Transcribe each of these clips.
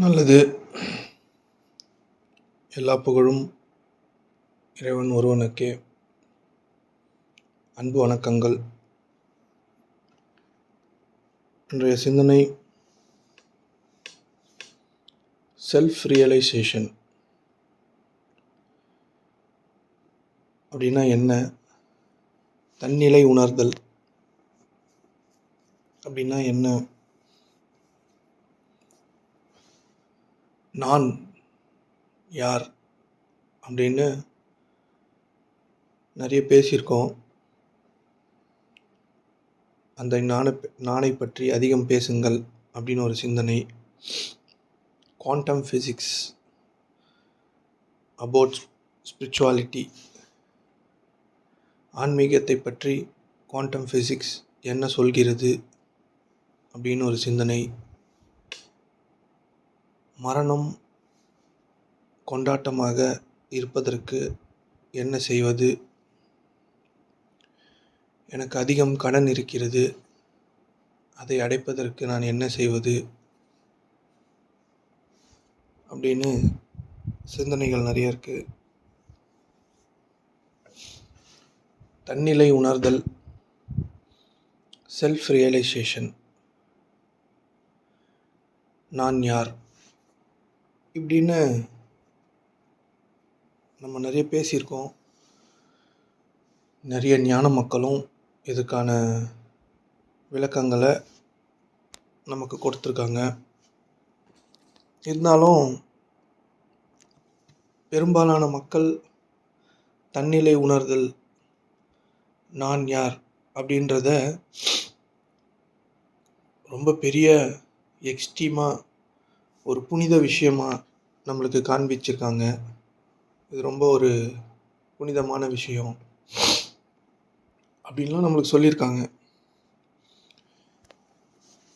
நல்லது. எல்லா புகழும் இறைவன் ஒருவனுக்கே. அன்பு வணக்கங்கள். இன்றைய சிந்தனை செல்ஃப் ரியலைசேஷன் அப்படின்னா என்ன? தன்னிலை உணர்தல் அப்படின்னா என்ன? நான் யார் அப்படின்னு நிறைய பேசியிருக்கோம். அந்த நானை பற்றி அதிகம் பேசுங்கள் அப்படின்னு ஒரு சிந்தனை. குவாண்டம் ஃபிசிக்ஸ் அபவுட் ஸ்பிரிச்சுவாலிட்டி, ஆன்மீகத்தை பற்றி குவாண்டம் ஃபிசிக்ஸ் என்ன சொல்கிறது அப்படின்னு ஒரு சிந்தனை. மரணம் கொண்டாட்டமாக இருப்பதற்கு என்ன செய்வது? எனக்கு அதிகம் கடன் இருக்கிறது, அதை அடைப்பதற்கு நான் என்ன செய்வது அப்படின்னு சிந்தனைகள் நிறைய இருக்குது. தன்னிலை உணர்தல், செல்ஃப் ரியலைசேஷன், நான் யார் இப்படின்னு நம்ம நிறைய பேசியிருக்கோம். நிறைய ஞான மக்களும் இதுக்கான விளக்கங்களை நமக்கு கொடுத்துருக்காங்க. இருந்தாலும் பெரும்பாலான மக்கள் தன்னிலை உணர்தல், நான் யார் அப்படின்றத ரொம்ப பெரிய எக்ஸ்ட்ரீமாக ஒரு புனித விஷயமாக நம்மளுக்கு காண்பிச்சிருக்காங்க. இது ரொம்ப ஒரு புனிதமான விஷயம் அப்படின்லாம் நம்மளுக்கு சொல்லியிருக்காங்க.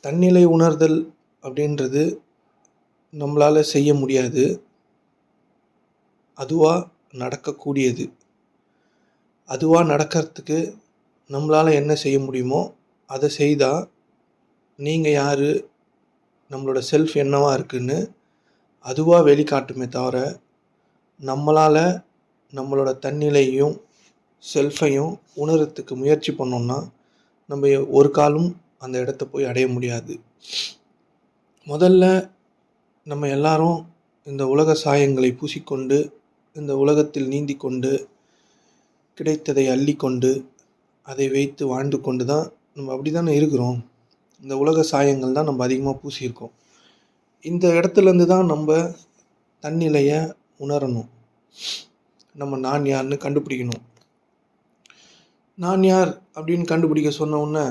தன்னிலை உணர்தல் அப்படின்றது நம்மளால் செய்ய முடியாது, அதுவாக நடக்கக்கூடியது. அதுவாக நடக்கிறதுக்கு நம்மளால் என்ன செய்ய முடியுமோ அதை செய்தால் நீங்கள் யார், நம்மளோட செல்ஃப் என்னவாக இருக்குன்னு அதுவாக வெளிக்காட்டுமே தவிர, நம்மளால் நம்மளோட தன்னிலையும் செல்ஃபையும் உணர்றதுக்கு முயற்சி பண்ணோம்னா நம்ம ஒரு காலம் அந்த இடத்த போய் அடைய முடியாது. முதல்ல நம்ம எல்லாரும் இந்த உலக சாயங்களை பூசிக்கொண்டு, இந்த உலகத்தில் நீந்தி கொண்டு, கிடைத்ததை அள்ளி கொண்டு, அதை வைத்து வாழ்ந்து கொண்டு தான் நம்ம அப்படி தானே இருக்கிறோம். இந்த உலக சாயங்கள் தான் நம்ம அதிகமாக பூசியிருக்கோம். இந்த இடத்துலேருந்து தான் நம்ம தன்னிலையை உணரணும். நம்ம நான் யார்னு கண்டுபிடிக்கணும். நான் யார் அப்படின்னு கண்டுபிடிக்க சொன்ன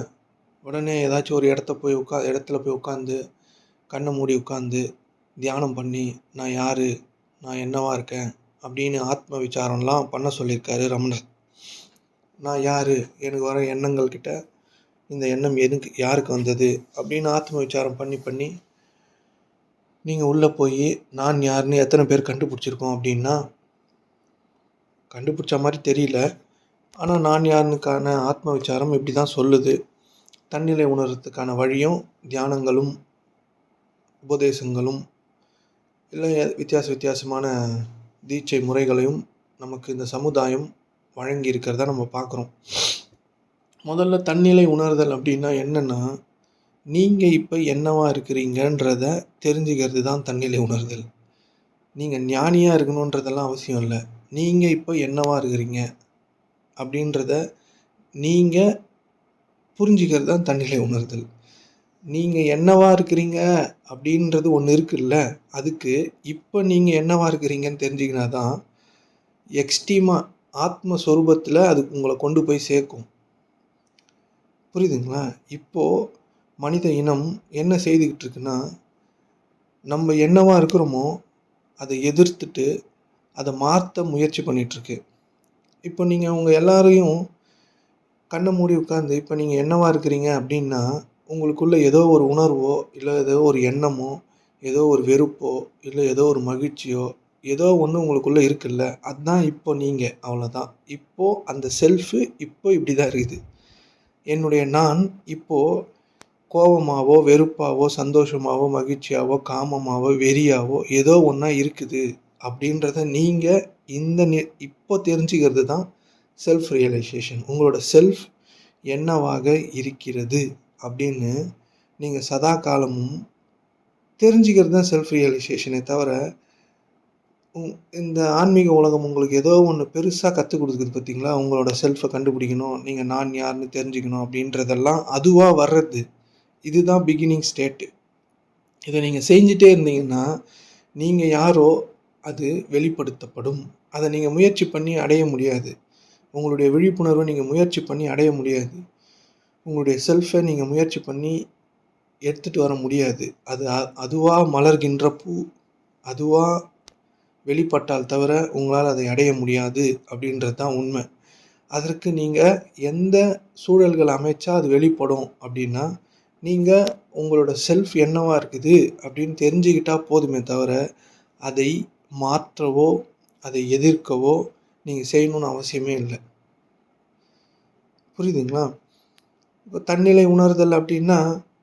உடனே ஏதாச்சும் ஒரு இடத்துல போய் உட்காந்து கண்ணை மூடி உட்காந்து தியானம் பண்ணி நான் யார், நான் என்னவா இருக்கேன் அப்படின்னு ஆத்ம விசாரம்லாம் பண்ண சொல்லியிருக்காரு ரமணர். நான் யார், எனக்கு வர எண்ணங்கள் கிட்ட இந்த எண்ணம் யாருக்கு வந்தது அப்படின்னு ஆத்ம விசாரம் பண்ணி நீங்கள் உள்ளே போய் நான் யாருன்னு எத்தனை பேர் கண்டுபிடிச்சிருக்கோம் அப்படின்னா, கண்டுபிடிச்ச மாதிரி தெரியல. ஆனால் நான் யாருனுக்கான ஆத்ம விசாரம் இப்படி தான் சொல்லுது. தன்னிலை உணர்றதுக்கான வழியும் தியானங்களும் உபதேசங்களும் இல்லை வித்தியாசமான தீட்சை முறைகளையும் நமக்கு இந்த சமுதாயம் வழங்கி இருக்கிறதா நம்ம பார்க்குறோம். முதல்ல தன்னிலை உணர்தல் அப்படின்னா என்னென்னா, நீங்கள் இப்போ என்னவா இருக்கிறீங்கன்றத தெரிஞ்சுக்கிறது தான் தன்னிலை உணர்தல். நீங்கள் ஞானியாக இருக்கணுன்றதெல்லாம் அவசியம் இல்லை. நீங்கள் இப்போ என்னவா இருக்கிறீங்க அப்படின்றத நீங்கள் புரிஞ்சுக்கிறது தான் தன்னிலை உணர்தல். நீங்கள் என்னவா இருக்கிறீங்க அப்படின்றது ஒன்று இருக்குல்ல, அதுக்கு இப்போ நீங்கள் என்னவா இருக்கிறீங்கன்னு தெரிஞ்சுக்கினா தான் எக்ஸ்ட்ரீமாக ஆத்மஸ்வரூபத்தில் அது உங்களை கொண்டு போய் சேர்க்கும். புரியுதுங்களா? இப்போது மனித இனம் என்ன செய்துக்கிட்டு இருக்குன்னா, நம்ம என்னவா இருக்கிறோமோ அதை எதிர்த்துட்டு அதை மாற்ற முயற்சி பண்ணிகிட்ருக்கு. இப்போ நீங்கள் உங்கள் எல்லாரையும் கண்ணை மூடி உட்காந்து இப்போ நீங்கள் என்னவா இருக்கிறீங்க அப்படின்னா, உங்களுக்குள்ளே ஏதோ ஒரு உணர்வோ இல்லை ஏதோ ஒரு எண்ணமோ ஏதோ ஒரு வெறுப்போ இல்லை ஏதோ ஒரு மகிழ்ச்சியோ ஏதோ ஒன்று உங்களுக்குள்ளே இருக்குல்ல, அதுதான் இப்போ நீங்கள். அவ்வளோதான். இப்போது அந்த செல்ஃபு இப்போ இப்படி தான் இருக்குது. என்னுடைய நான் இப்போது கோவமாவோ, வெறுப்பாவோ, சந்தோஷமாவோ, மகிழ்ச்சியாவோ, காமமாவோ, வெறியாவோ ஏதோ ஒண்ணா இருக்குது அப்படின்றத நீங்க இந்த இப்போ தெரிஞ்சுக்கிறது தான் செல்ஃப் ரியலைசேஷன். உங்களோட செல்ஃப் என்னவாக இருக்கிறது அப்படின்னு நீங்க சதா காலமும் தெரிஞ்சுக்கிறது தான் செல்ஃப் ரியலைசேஷனே தவிர, இந்த ஆன்மீக உலகம் உங்களுக்கு ஏதோ ஒண்ணு பெருசா கத்துக் குடுக்குது பார்த்தீங்களா? உங்களோட செல்ஃப கண்டுபிடிக்கணும், நீங்க நான் யாருன்னு தெரிஞ்சுக்கணும் அப்படின்றதெல்லாம் அதுவா வர்றது. இதுதான் பிகினிங் ஸ்டேட்டு. இத நீங்க செஞ்சுட்டே இருந்தீங்கன்னா, நீங்க யாரோ அது வெளிப்படுத்தப்படும். அத நீங்க முயற்சி பண்ணி அடைய முடியாது. உங்களுடைய விழிப்புணர்வ நீங்க முயற்சி பண்ணி அடைய முடியாது. உங்களுடைய செல்ஃப நீங்க முயற்சி பண்ணி எடுத்துட்டு வர முடியாது. அது அதுவா மலர்கின்ற பூ. அதுவா வெளிப்பட்டால் தவிர உங்களால அதை அடைய முடியாது அப்படின்றது தான் உண்மை. அதற்கு நீங்க எந்த சூழல்கள் அமைச்சா அது வெளிப்படும் அப்படின்னா, நீங்க உங்களோட செல்ஃப் என்னவா இருக்குது அப்படின்னு தெரிஞ்சுக்கிட்டா போதுமே தவிர, அதை மாற்றவோ, அதை எதிர்க்கவோ நீங்க செய்யணும்னு அவசியமே இல்ல. புரியுதுங்களா? இப்போ தன்னிலை உணர்தல் அப்படின்னா,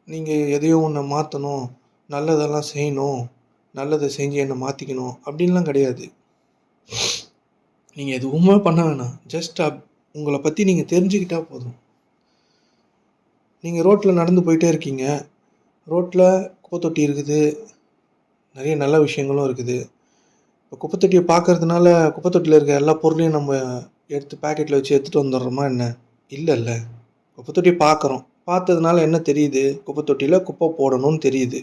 நீங்க எதையோ ஒண்ண மாத்தணும், நல்லதெல்லாம் செய்யணும், நல்லத செஞ்சு என்ன மாத்திக்கணும் அப்படின்லாம் கிடையாது. நீங்க எதுவுமே பண்ண வேணாம். ஜஸ்ட் உங்கள பத்தி நீங்க தெரிஞ்சுக்கிட்டா போதும். நீங்க ரோட்ல நடந்து போயிட்டே இருக்கீங்க. ரோட்ல குப்பை தொட்டி இருக்குது. நிறைய நல்ல விஷயங்களும் இருக்குது. இப்போ குப்பை தொட்டிய பார்க்கறதுனால, குப்பை தொட்டியில இருக்க எல்லா பொருளையும் நம்ம எடுத்து பாக்கெட்ல வச்சு எடுத்துட்டு வந்துடுறோமா என்ன? இல்லல்ல. குப்பை தொட்டிய பார்க்குறோம். பார்த்ததுனால என்ன தெரியுது? குப்பை தொட்டியில குப்பை போடணும்னு தெரியுது.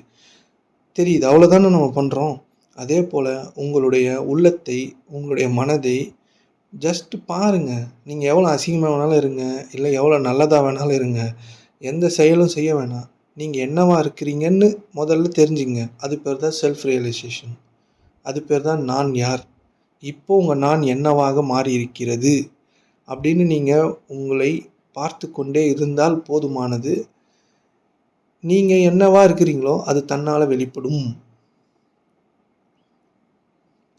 தெரியுது. அவ்வளோதானே நம்ம பண்றோம். அதேபோல உங்களுடைய உள்ளத்தை, உங்களுடைய மனதை ஜஸ்ட் பாருங்க. நீங்க எவ்வளோ அசிங்கமா வேணாலும் இருங்க. இல்ல எவ்வளோ நல்லதா வேணாலும் இருங்க. எந்த செயலும் செய்ய வேணாம். நீங்க என்னவா இருக்கிறீங்கன்னு முதல்ல தெரிஞ்சுங்க. அது பேர் தான் செல்ஃப் ரியலைசேஷன். அது பேர் தான் நான் யார்? இப்போ உங்க நான் என்னவாக மாறியிருக்கிறது? அப்படின்னு நீங்க உங்களை பார்த்து கொண்டே இருந்தால் போதுமானது. நீங்க என்னவா இருக்கிறீங்களோ அது தன்னால வெளிப்படும்.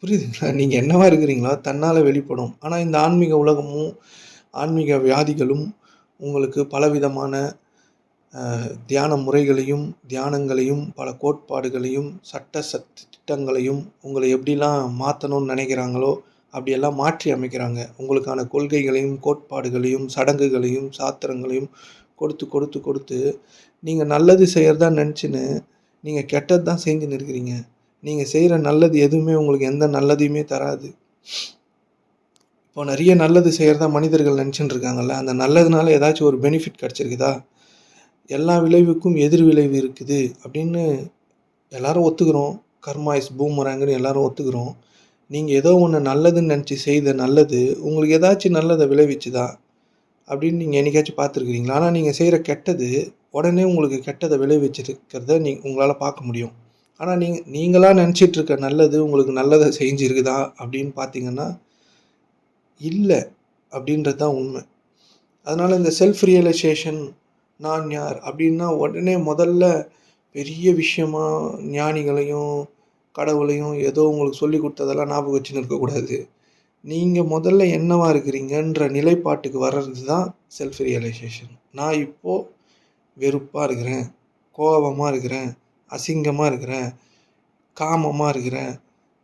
புரியுதுங்களா? நீங்க என்னவா இருக்கிறீங்களோ தன்னால வெளிப்படும். ஆனா இந்த ஆன்மீக உலகமும், ஆன்மீக வியாதிகளும் உங்களுக்கு பலவிதமான தியான முறைகளையும், தியானங்களையும், பல கோட்பாடுகளையும், திட்டங்களையும் உங்களை எப்படிலாம் மாத்தணும்னு நினைக்கிறாங்களோ, அப்படியெல்லாம் மாற்றி அமைக்கிறாங்க. உங்களுக்கான கொள்கைகளையும், கோட்பாடுகளையும், சடங்குகளையும், சாத்திரங்களையும் கொடுத்து, கொடுத்து, கொடுத்து நீங்க நல்லது செய்யறதா நினச்சுன்னு, நீங்க கெட்டது தான் செஞ்சுன்னு இருக்கிறீங்க. நீங்க செய்ற நல்லது எதுவுமே உங்களுக்கு எந்த நல்லதையுமே தராது. இப்போ நெறைய நல்லது செய்யறதா மனிதர்கள் நினச்சுன்னு இருக்காங்கல்ல, அந்த நல்லதுனால ஏதாச்சும் ஒரு பெனிஃபிட் கிடைச்சிருக்குதா? எல்லா விளைவுக்கும் எதிர் விளைவு இருக்குது அப்படின்னு எல்லாரும் ஒத்துக்கிறோம். கர்மா இஸ் பூமராங்குன்னு எல்லாரும் ஒத்துக்கிறோம். நீங்க ஏதோ ஒண்ணு நல்லதுன்னு நினச்சு செய்த நல்லது, உங்களுக்கு ஏதாச்சும் நல்லத விளைவிச்சுதா? அப்படின்னு நீங்க என்னைக்காச்சும் பார்த்துருக்கிறீங்களா? ஆனா நீங்க செய்ற கெட்டது, உடனே உங்களுக்கு கெட்டத விளைவிச்சிருக்கிறத உங்களால பார்க்க முடியும். ஆனா நீங்களா நினச்சிட்டு இருக்க நல்லது உங்களுக்கு நல்லத செஞ்சிருக்குதா? அப்படின்னு பார்த்தீங்கன்னா, இல்ல அப்படின்றது தான் உண்மை. அதனால இந்த செல்ஃப் ரியலைசேஷன் நான் யார்? அப்படின்னா உடனே முதல்ல பெரிய விஷயமா ஞானிகளையும், கடவுளையும் ஏதோ உங்களுக்கு சொல்லிக் குடுத்ததெல்லாம் ஞாபகம் வச்சுன்னு இருக்கக்கூடாது. நீங்க முதல்ல என்னவா இருக்கிறீங்கன்ற நிலைப்பாட்டுக்கு வர்றது தான் செல்ஃப் ரியலைசேஷன். நான் இப்போ வெறுப்பா இருக்கிறேன், கோவமா இருக்கிறேன், அசிங்கமா இருக்கிறேன், காமமா இருக்கிறேன்,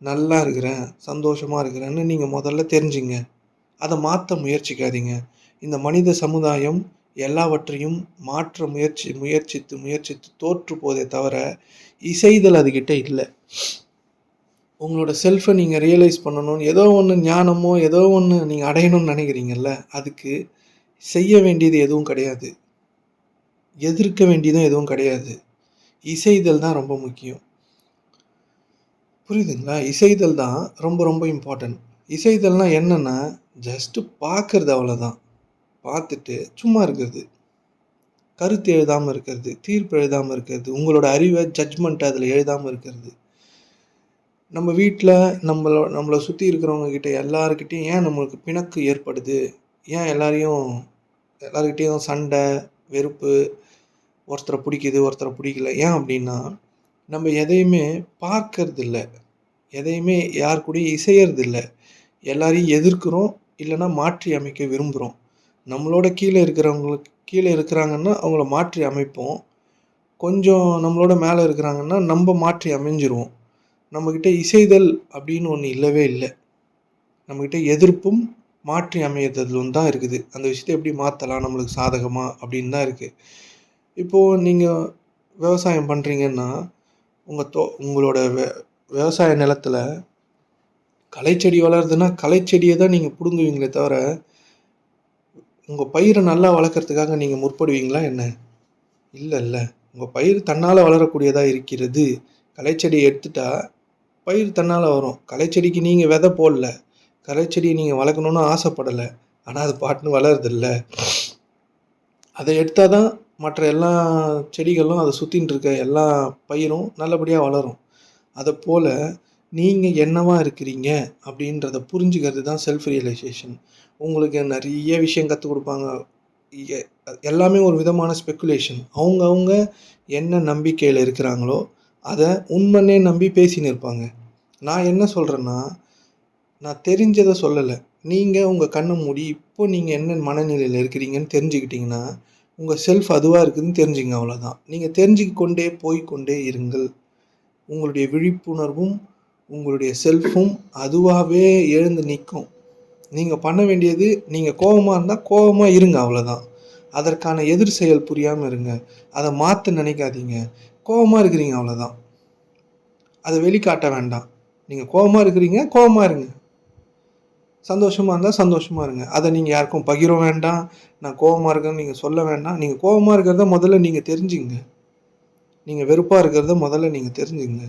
நல்லா இருக்கிறேன், சந்தோஷமா இருக்கிறேன்னு நீங்க முதல்ல தெரிஞ்சுங்க. அத மாத்த முயற்சிக்காதீங்க. இந்த மனித சமுதாயம் எல்லாவற்றையும் மாற்ற முயற்சித்து தோற்று போதே தவிர, இசைதல் அதுகிட்ட இல்ல. உங்களோட செல்ஃப நீங்க ரியலைஸ் பண்ணணும்னு ஏதோ ஒண்ணு ஞானமோ, ஏதோ ஒண்ணு நீங்க அடையணும்னு நினைக்கிறீங்கல்ல, அதுக்கு செய்ய வேண்டியது எதுவும் கிடையாது. எதிர்க்க வேண்டியதும் எதுவும் கிடையாது. இசைதல் தான் ரொம்ப முக்கியம். புரியுதுங்களா? இசைதல் தான் ரொம்ப ரொம்ப இம்பார்ட்டன்ட். இசைதல்னா என்னன்னா, ஜஸ்ட் பார்க்கறது அவ்வளோதான். பார்த்துட்டு சும்மா இருக்கிறது. கருத்து எழுதாம இருக்கிறது. தீர்ப்பு எழுதாம இருக்கிறது. உங்களோட அறிவ ஜட்ஜ்மெண்ட் அதில எழுதாம இருக்கிறது. நம்ம வீட்ல நம்மள சுத்தி இருக்கிறவங்க கிட்ட எல்லார்கிட்டயும் ஏன் நம்மளுக்கு பிணக்கு ஏற்படுது? ஏன் எல்லார்கிட்டயும் சண்டை, வெறுப்பு, ஒருத்தர பிடிக்குது, ஒருத்தர பிடிக்கல. ஏன் அப்டின்னா, நம்ம எதையுமே பார்க்கறதில்ல. எதையுமே யார் கூடயும் இசையறதில்ல. எல்லாரையும் எதிர்க்கிறோம், இல்லன்னா மாற்றி அமைக்க விரும்புறோம். நம்மளோட கீழ இருக்கிறாங்கன்னா, அவங்கள மாற்றி அமைப்போம். கொஞ்சம் நம்மளோட மேலே இருக்கிறாங்கன்னா நம்ம மாற்றி அமைஞ்சிருவோம். நம்மக்கிட்ட இசைதல் அப்படின்னு ஒன்று இல்லவே இல்லை. நம்மக்கிட்ட எதிர்ப்பும் மாற்றி அமையறதுலும் தான் இருக்குது. அந்த விஷயத்தை எப்படி மாற்றலாம் நம்மளுக்கு சாதகமாக அப்படின்னு தான் இருக்குது. இப்போது நீங்கள் விவசாயம் பண்ணுறீங்கன்னா உங்களோட விவசாய நிலத்தில் களைச்செடி வளருதுன்னா களைச்செடியை தான் நீங்கள் பிடுங்குவீங்களே தவிர உங்கள் பயிரை நல்லா வளர்க்குறதுக்காக நீங்கள் முற்படுவீங்களா என்ன? இல்லைல்ல. உங்கள் பயிர் தன்னால் வளரக்கூடியதாக இருக்கிறது. களைச்செடியை எடுத்துட்டா பயிர் தன்னால் வரும். களைச்செடிக்கு நீங்கள் விதை போடல, களைச்செடியை நீங்கள் வளர்க்கணுன்னு ஆசைப்படலை, ஆனால் அது பாட்டுன்னு வளருதில்ல. அதை எடுத்தால் தான் மற்ற எல்லா செடிகளும் அதை சுற்றின்னு இருக்க எல்லா பயிரும் நல்லபடியாக வளரும். அதைப்போல் நீங்கள் என்னவா இருக்கிறீங்க அப்படின்றத புரிஞ்சுக்கிறது தான் செல்ஃப் ரியலைசேஷன். உங்களுக்கு நிறைய விஷயம் கற்றுக் கொடுப்பாங்க. எல்லாமே ஒரு விதமான ஸ்பெக்குலேஷன். அவங்க என்ன நம்பிக்கையில் இருக்கிறாங்களோ அதை உண்மைன்னே நம்பி பேசின்னு இருப்பாங்க. நான் என்ன சொல்கிறேன்னா, நான் தெரிஞ்சதை சொல்லலை. நீங்கள் உங்கள் கண்ணை மூடி இப்போ நீங்கள் என்ன மனநிலையில் இருக்கிறீங்கன்னு தெரிஞ்சுக்கிட்டிங்கன்னா உங்கள் செல்ஃப் அதுவாக இருக்குதுன்னு தெரிஞ்சுங்க. அவ்வளோதான். நீங்கள் தெரிஞ்சுக்கொண்டே போய்கொண்டே இருங்கள். உங்களுடைய விழிப்புணர்வும் உங்களுடைய செல்ஃபும் அதுவாகவே எழுந்து நிற்கும். நீங்கள் பண்ண வேண்டியது, நீங்கள் கோபமாக இருந்தால் கோபமாக இருங்க, அவ்வளோதான். அதற்கான எதிர் செயல் புரியாமல் இருங்க. அதை மாற்ற நினைக்காதீங்க. கோபமாக இருக்கிறீங்க, அவ்வளோதான். அதை வெளிக்காட்ட வேண்டாம். நீங்கள் கோபமாக இருக்கிறீங்க, கோபமாக இருங்க. சந்தோஷமாக இருந்தால் சந்தோஷமாக இருங்க. அதை நீங்கள் யாருக்கும் பகிர வேண்டாம். நான் கோபமாக இருக்கேன்னு நீங்கள் சொல்ல வேண்டாம். நீங்கள் கோபமாக இருக்கிறத முதல்ல நீங்கள் தெரிஞ்சுங்க. நீங்கள் வெறுப்பாக இருக்கிறத முதல்ல நீங்கள் தெரிஞ்சுங்க.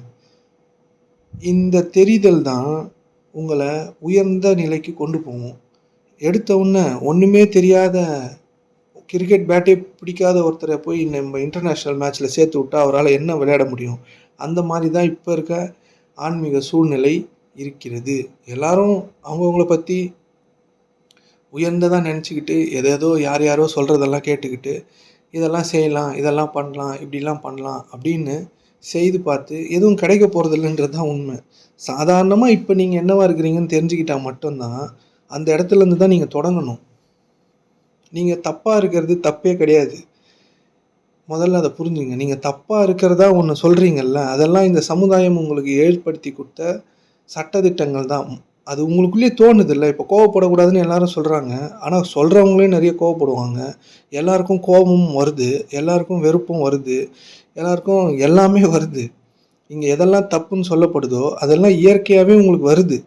இந்த தெரிதல் தான் உங்களை உயர்ந்த நிலைக்கு கொண்டு போகும். எடுத்த உடனே ஒன்றுமே தெரியாத கிரிக்கெட் பேட்டே பிடிக்காத ஒருத்தரை போய் நம்ம இன்டர்நேஷ்னல் மேட்ச்சில் சேர்த்து விட்டா அவரால் என்ன விளையாட முடியும்? அந்த மாதிரி தான் இப்போ இருக்க ஆன்மீக சூழ்நிலை இருக்கிறது. எல்லாரும் அவங்கவுங்கள பற்றி உயர்ந்ததாக நினச்சிக்கிட்டு எதேதோ யாரோ சொல்கிறதெல்லாம் கேட்டுக்கிட்டு இதெல்லாம் செய்யலாம், இதெல்லாம் பண்ணலாம், இப்படிலாம் பண்ணலாம் அப்படின்னு செய்து பார்த்து எதுவும் கிடைக்க போகிறதில்லன்றது தான் உண்மை. சாதாரணமாக இப்போ நீங்கள் என்னவா இருக்கிறீங்கன்னு தெரிஞ்சுக்கிட்டால் மட்டும்தான் அந்த இடத்துலேருந்து தான் நீங்கள் தொடங்கணும். நீங்கள் தப்பாக இருக்கிறது தப்பே கிடையாது. முதல்ல அதை புரிஞ்சுங்க. நீங்கள் தப்பாக இருக்கிறதா ஒன்று சொல்கிறீங்கல்ல, அதெல்லாம் இந்த சமுதாயம் உங்களுக்கு ஏற்படுத்தி கொடுத்த சட்டதிட்டங்கள் தான். அது உங்களுக்குள்ளேயே தோணுதில்ல. இப்போ கோவப்படக்கூடாதுன்னு எல்லாரும் சொல்கிறாங்க. ஆனால் சொல்கிறவங்களே நிறைய கோவப்படுவாங்க. எல்லாருக்கும் கோபமும் வருது, எல்லாருக்கும் வெறுப்பும் வருது, எல்லாருக்கும் எல்லாமே வருது. இங்கே எதெல்லாம் தப்புன்னு சொல்லப்படுதோ அதெல்லாம் இயற்கையாகவே உங்களுக்கு வருது.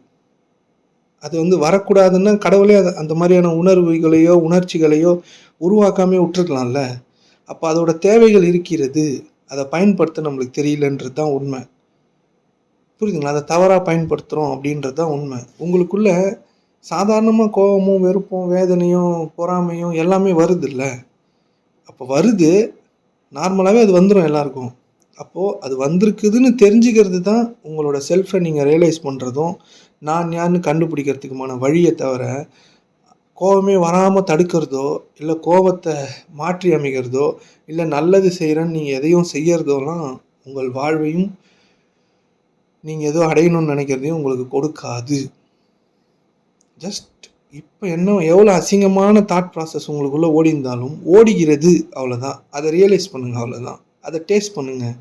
அது வரக்கூடாதுன்னா கடவுளே அந்த மாதிரியான உணர்வுகளையோ உணர்ச்சிகளையோ உருவாக்காமே விட்டுருக்கலாம்ல. அப்போ அதோட தேவைகள் இருக்கிறது. அதை பயன்படுத்த நம்மளுக்கு தெரியலன்றது தான் உண்மை. புரியுதுங்களா? அதை தவறாக பயன்படுத்துகிறோம் அப்படின்றது தான் உண்மை. உங்களுக்குள்ள சாதாரணமாக கோபமும் வெறுப்பும் வேதனையும் பொறாமையும் எல்லாமே வருதுல்ல. அப்போ வருது, நார்மலாகவே அது வந்துடும் எல்லாருக்கும். அப்போது அது வந்திருக்குதுன்னு தெரிஞ்சுக்கிறது தான் உங்களோட செல்ஃபை நீங்கள் ரியலைஸ் பண்ணுறதும் நான் யாருன்னு கண்டுபிடிக்கிறதுக்குமான வழியை தவிர கோபமே வராமல் தடுக்கிறதோ இல்லை கோபத்தை மாற்றி அமைக்கிறதோ இல்லை நல்லது செய்கிறேன்னு நீங்கள் எதையும் செய்கிறதோலாம் உங்கள் வாழ்வையும் நீங்கள் எதோ அடையணும்னு நினைக்கிறதையும் உங்களுக்கு கொடுக்காது. ஜஸ்ட் இப்போ எவ்வளோ அசிங்கமான தாட் ப்ராசஸ் உங்களுக்குள்ளே ஓடி இருந்தாலும் ஓடுகிறது, அவ்வளோதான். அதை ரியலைஸ் பண்ணுங்கள், அவ்வளோதான். அதை டேஸ்ட் பண்ணுங்கள்.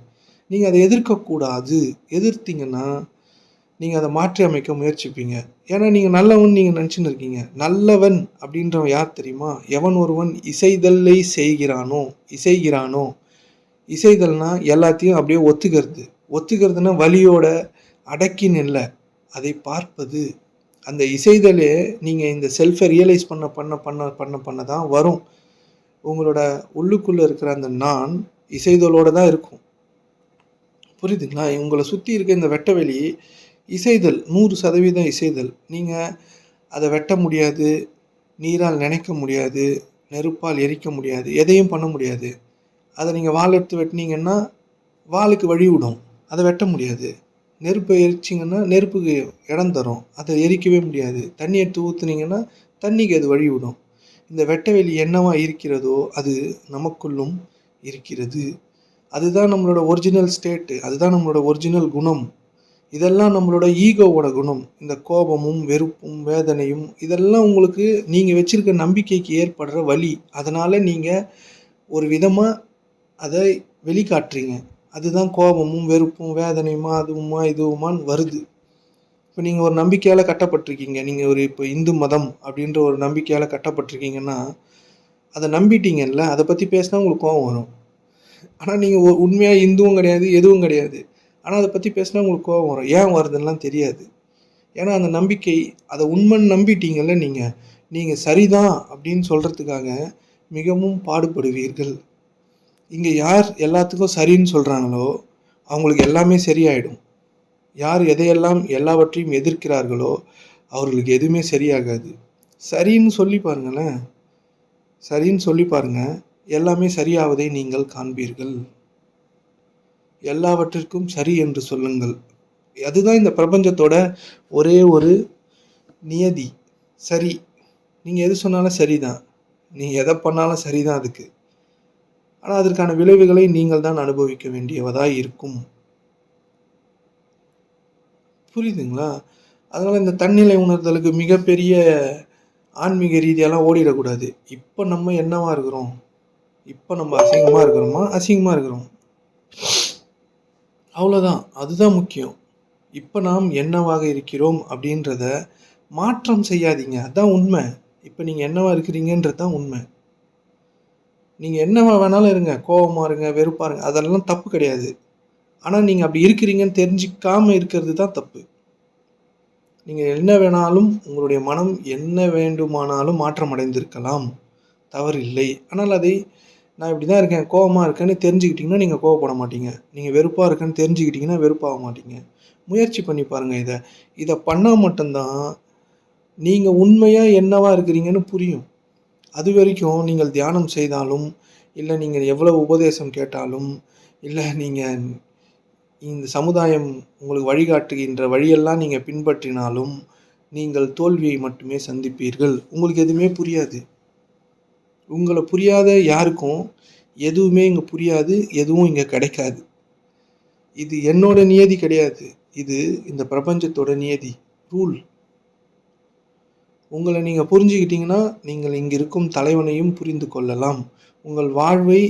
நீங்கள் அதை எதிர்க்கக்கூடாது. எதிர்த்தீங்கன்னா நீங்கள் அதை மாற்றி அமைக்க முயற்சிப்பீங்க. ஏன்னா நீங்கள் நல்லவன் நீங்கள் நினச்சின்னு இருக்கீங்க. நல்லவன் அப்படின்றவன் யார் தெரியுமா? எவன் ஒருவன் இசைதலை இசைகிறானோ. இசைதல்னா எல்லாத்தையும் அப்படியே ஒத்துக்கிறதுனா வலியோட அடக்கின்னு இல்லை, அதை பார்ப்பது. அந்த இசைதலே நீங்கள் இந்த செல்ஃபை ரியலைஸ் பண்ண தான் வரும். உங்களோட உள்ளுக்குள்ளே இருக்கிற அந்த நான் இசைதலோடு தான் இருக்கும். புரியுதுங்களா? உங்களை சுற்றி இருக்க இந்த வெட்டவெளி இசைதல் 100% இசைதல். நீங்கள் அதை வெட்ட முடியாது, நீரால் நினைக்க முடியாது, நெருப்பால் எரிக்க முடியாது, எதையும் பண்ண முடியாது. அதை நீங்கள் வாள் எடுத்து வெட்டினீங்கன்னா வாளுக்கு வழி விடும், அதை வெட்ட முடியாது. நெருப்பை எரிச்சிங்கன்னா நெருப்புக்கு இடம் தரும், அதை எரிக்கவே முடியாது. தண்ணி எடுத்து ஊற்றுனீங்கன்னா தண்ணிக்கு அது வழி விடும். இந்த வெட்டவெளி என்னவா இருக்கிறதோ அது நமக்குள்ளும் இருக்கிறது. அதுதான் நம்மளோட ஒரிஜினல் ஸ்டேட்டு, அதுதான் நம்மளோட ஒரிஜினல் குணம். இதெல்லாம் நம்மளோட ஈகோவோட குணம். இந்த கோபமும் வெறுப்பும் வேதனையும் இதெல்லாம் உங்களுக்கு நீங்கள் வச்சுருக்க நம்பிக்கைக்கு ஏற்படுற வலி. அதனால் நீங்கள் ஒரு விதமாக அதை வெளிக்காட்டுறீங்க. அதுதான் கோபமும், வெறுப்பும், வேதனையுமா, அதுவுமா, இதுவுமான்னு வருது. இப்போ நீங்கள் ஒரு நம்பிக்கையால் கட்டப்பட்டிருக்கீங்க. நீங்கள் ஒரு இப்போ இந்து மதம் அப்படின்ற ஒரு நம்பிக்கையால் கட்டப்பட்டிருக்கீங்கன்னா, அதை நம்பிட்டீங்கல்ல, அதை பற்றி பேசினா உங்களுக்கு கோபம் வரும். ஆனால் நீங்கள் உண்மையாக இந்துவும் கிடையாது, எதுவும் கிடையாது. ஆனால் அதை பற்றி பேசினா உங்களுக்கு கோபம் வரும். ஏன் வருதுன்னெலாம் தெரியாது. ஏன்னா அந்த நம்பிக்கை, அதை உண்மைன்னு நம்பிட்டீங்கல்ல நீங்கள், நீங்கள் சரிதான் அப்படின்னு சொல்கிறதுக்காக மிகவும் பாடுபடுவீர்கள். இங்கே யார் எல்லாத்துக்கும் சரின்னு சொல்கிறாங்களோ அவங்களுக்கு எல்லாமே சரியாயிடும். யார் எதையெல்லாம் எல்லாவற்றையும் எதிர்க்கிறார்களோ அவர்களுக்கு எதுவுமே சரியாகாது. சரின்னு சொல்லி பாருங்களேன், சரின்னு சொல்லி பாருங்க, எல்லாமே சரியாவதை நீங்கள் காண்பீர்கள். எல்லாவற்றிற்கும் சரி என்று சொல்லுங்கள். அதுதான் இந்த பிரபஞ்சத்தோட ஒரே ஒரு நியதி. சரி, நீங்கள் எது சொன்னாலும் சரிதான், நீங்கள் எதை பண்ணாலும் சரிதான் அதுக்கு. ஆனால் அதற்கான விளைவுகளை நீங்கள் தான் அனுபவிக்க வேண்டியவதாக இருக்கும். புரியுதுங்களா? அதனால் இந்த தன்னிலை உணர்தலுக்கு மிகப்பெரிய ஆன்மீக ரீதியெல்லாம் ஓடிடக்கூடாது. இப்போ நம்ம என்னவா இருக்கிறோம்? இப்போ நம்ம அசிங்கமாக இருக்கிறோமா? அசிங்கமாக இருக்கிறோம், அவ்வளோதான். அதுதான் முக்கியம். இப்போ நாம் என்னவாக இருக்கிறோம் அப்படின்றத மாற்றம் செய்யாதீங்க. அதுதான் உண்மை. இப்போ நீங்கள் என்னவா இருக்கிறீங்கன்றது தான் உண்மை. நீங்கள் என்னவா வேணாலும் இருங்க, கோபமாக இருங்க, வெறுப்பாக இருங்க, அதெல்லாம் தப்பு கிடையாது. ஆனால் நீங்கள் அப்படி இருக்கிறீங்கன்னு தெரிஞ்சிக்காமல் இருக்கிறது தான் தப்பு. நீங்கள் என்ன வேணாலும், உங்களுடைய மனம் என்ன வேண்டுமானாலும் மாற்றம் அடைந்திருக்கலாம், தவறு இல்லை. ஆனால் அதை நான் இப்படி தான் இருக்கேன், கோபமாக இருக்கேன்னு தெரிஞ்சுக்கிட்டிங்கன்னா நீங்கள் கோவப்பட மாட்டீங்க. நீங்கள் வெறுப்பாக இருக்கேன்னு தெரிஞ்சுக்கிட்டிங்கன்னா வெறுப்பாக மாட்டீங்க. முயற்சி பண்ணி பாருங்கள். இதை பண்ணால் மட்டும்தான் நீங்கள் உண்மையாக என்னவா இருக்கிறீங்கன்னு புரியும். அது வரைக்கும் நீங்கள் தியானம் செய்தாலும், இல்லை நீங்கள் எவ்வளோ உபதேசம் கேட்டாலும், இல்லை நீங்கள் இந்த சமுதாயம் உங்களுக்கு வழிகாட்டுகின்ற வழியெல்லாம் நீங்கள் பின்பற்றினாலும் நீங்கள் தோல்வியை மட்டுமே சந்திப்பீர்கள். உங்களுக்கு எதுவுமே புரியாது. உங்களை புரியாத யாருக்கும் எதுவுமே இங்கே புரியாது, எதுவும் இங்கே கிடைக்காது. இது என்னோட நியதி கிடையாது, இது இந்த பிரபஞ்சத்தோட நியதி, ரூல். உங்களை நீங்கள் புரிஞ்சுக்கிட்டீங்கன்னா நீங்கள் இங்கே இருக்கும் தலைவனையும் புரிந்து கொள்ளலாம். உங்கள் வாழ்வை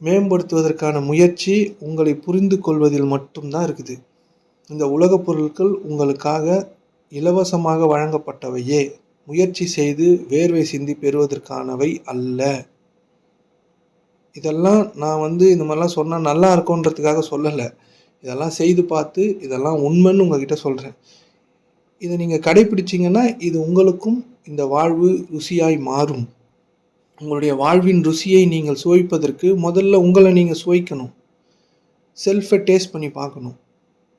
மேம்படுத்துவதற்கான முயற்சி உங்களை புரிந்து கொள்வதில் மட்டும்தான் இருக்குது. இந்த உலகப் பொருட்கள் உங்களுக்காக இலவசமாக வழங்கப்பட்டவையே, முயற்சி செய்து வேர்வை சிந்தி பெறுவதற்கானவை அல்ல. இதெல்லாம் நான் இந்த மாதிரிலாம் சொன்னால் நல்லா இருக்கும்ன்றதுக்காக சொல்லலை. இதெல்லாம் செய்து பார்த்து இதெல்லாம் உண்மைன்னு உங்ககிட்ட சொல்கிறேன். இதை நீங்கள் கடைப்பிடிச்சிங்கன்னா இது உங்களுக்கும் இந்த வாழ்வு ருசியாய் மாறும். உங்களுடைய வாழ்வின் ருசியை நீங்கள் சுவைப்பதற்கு முதல்ல உங்களை நீங்கள் சுவைக்கணும். செல்ஃபை டேஸ்ட் பண்ணி பார்க்கணும்.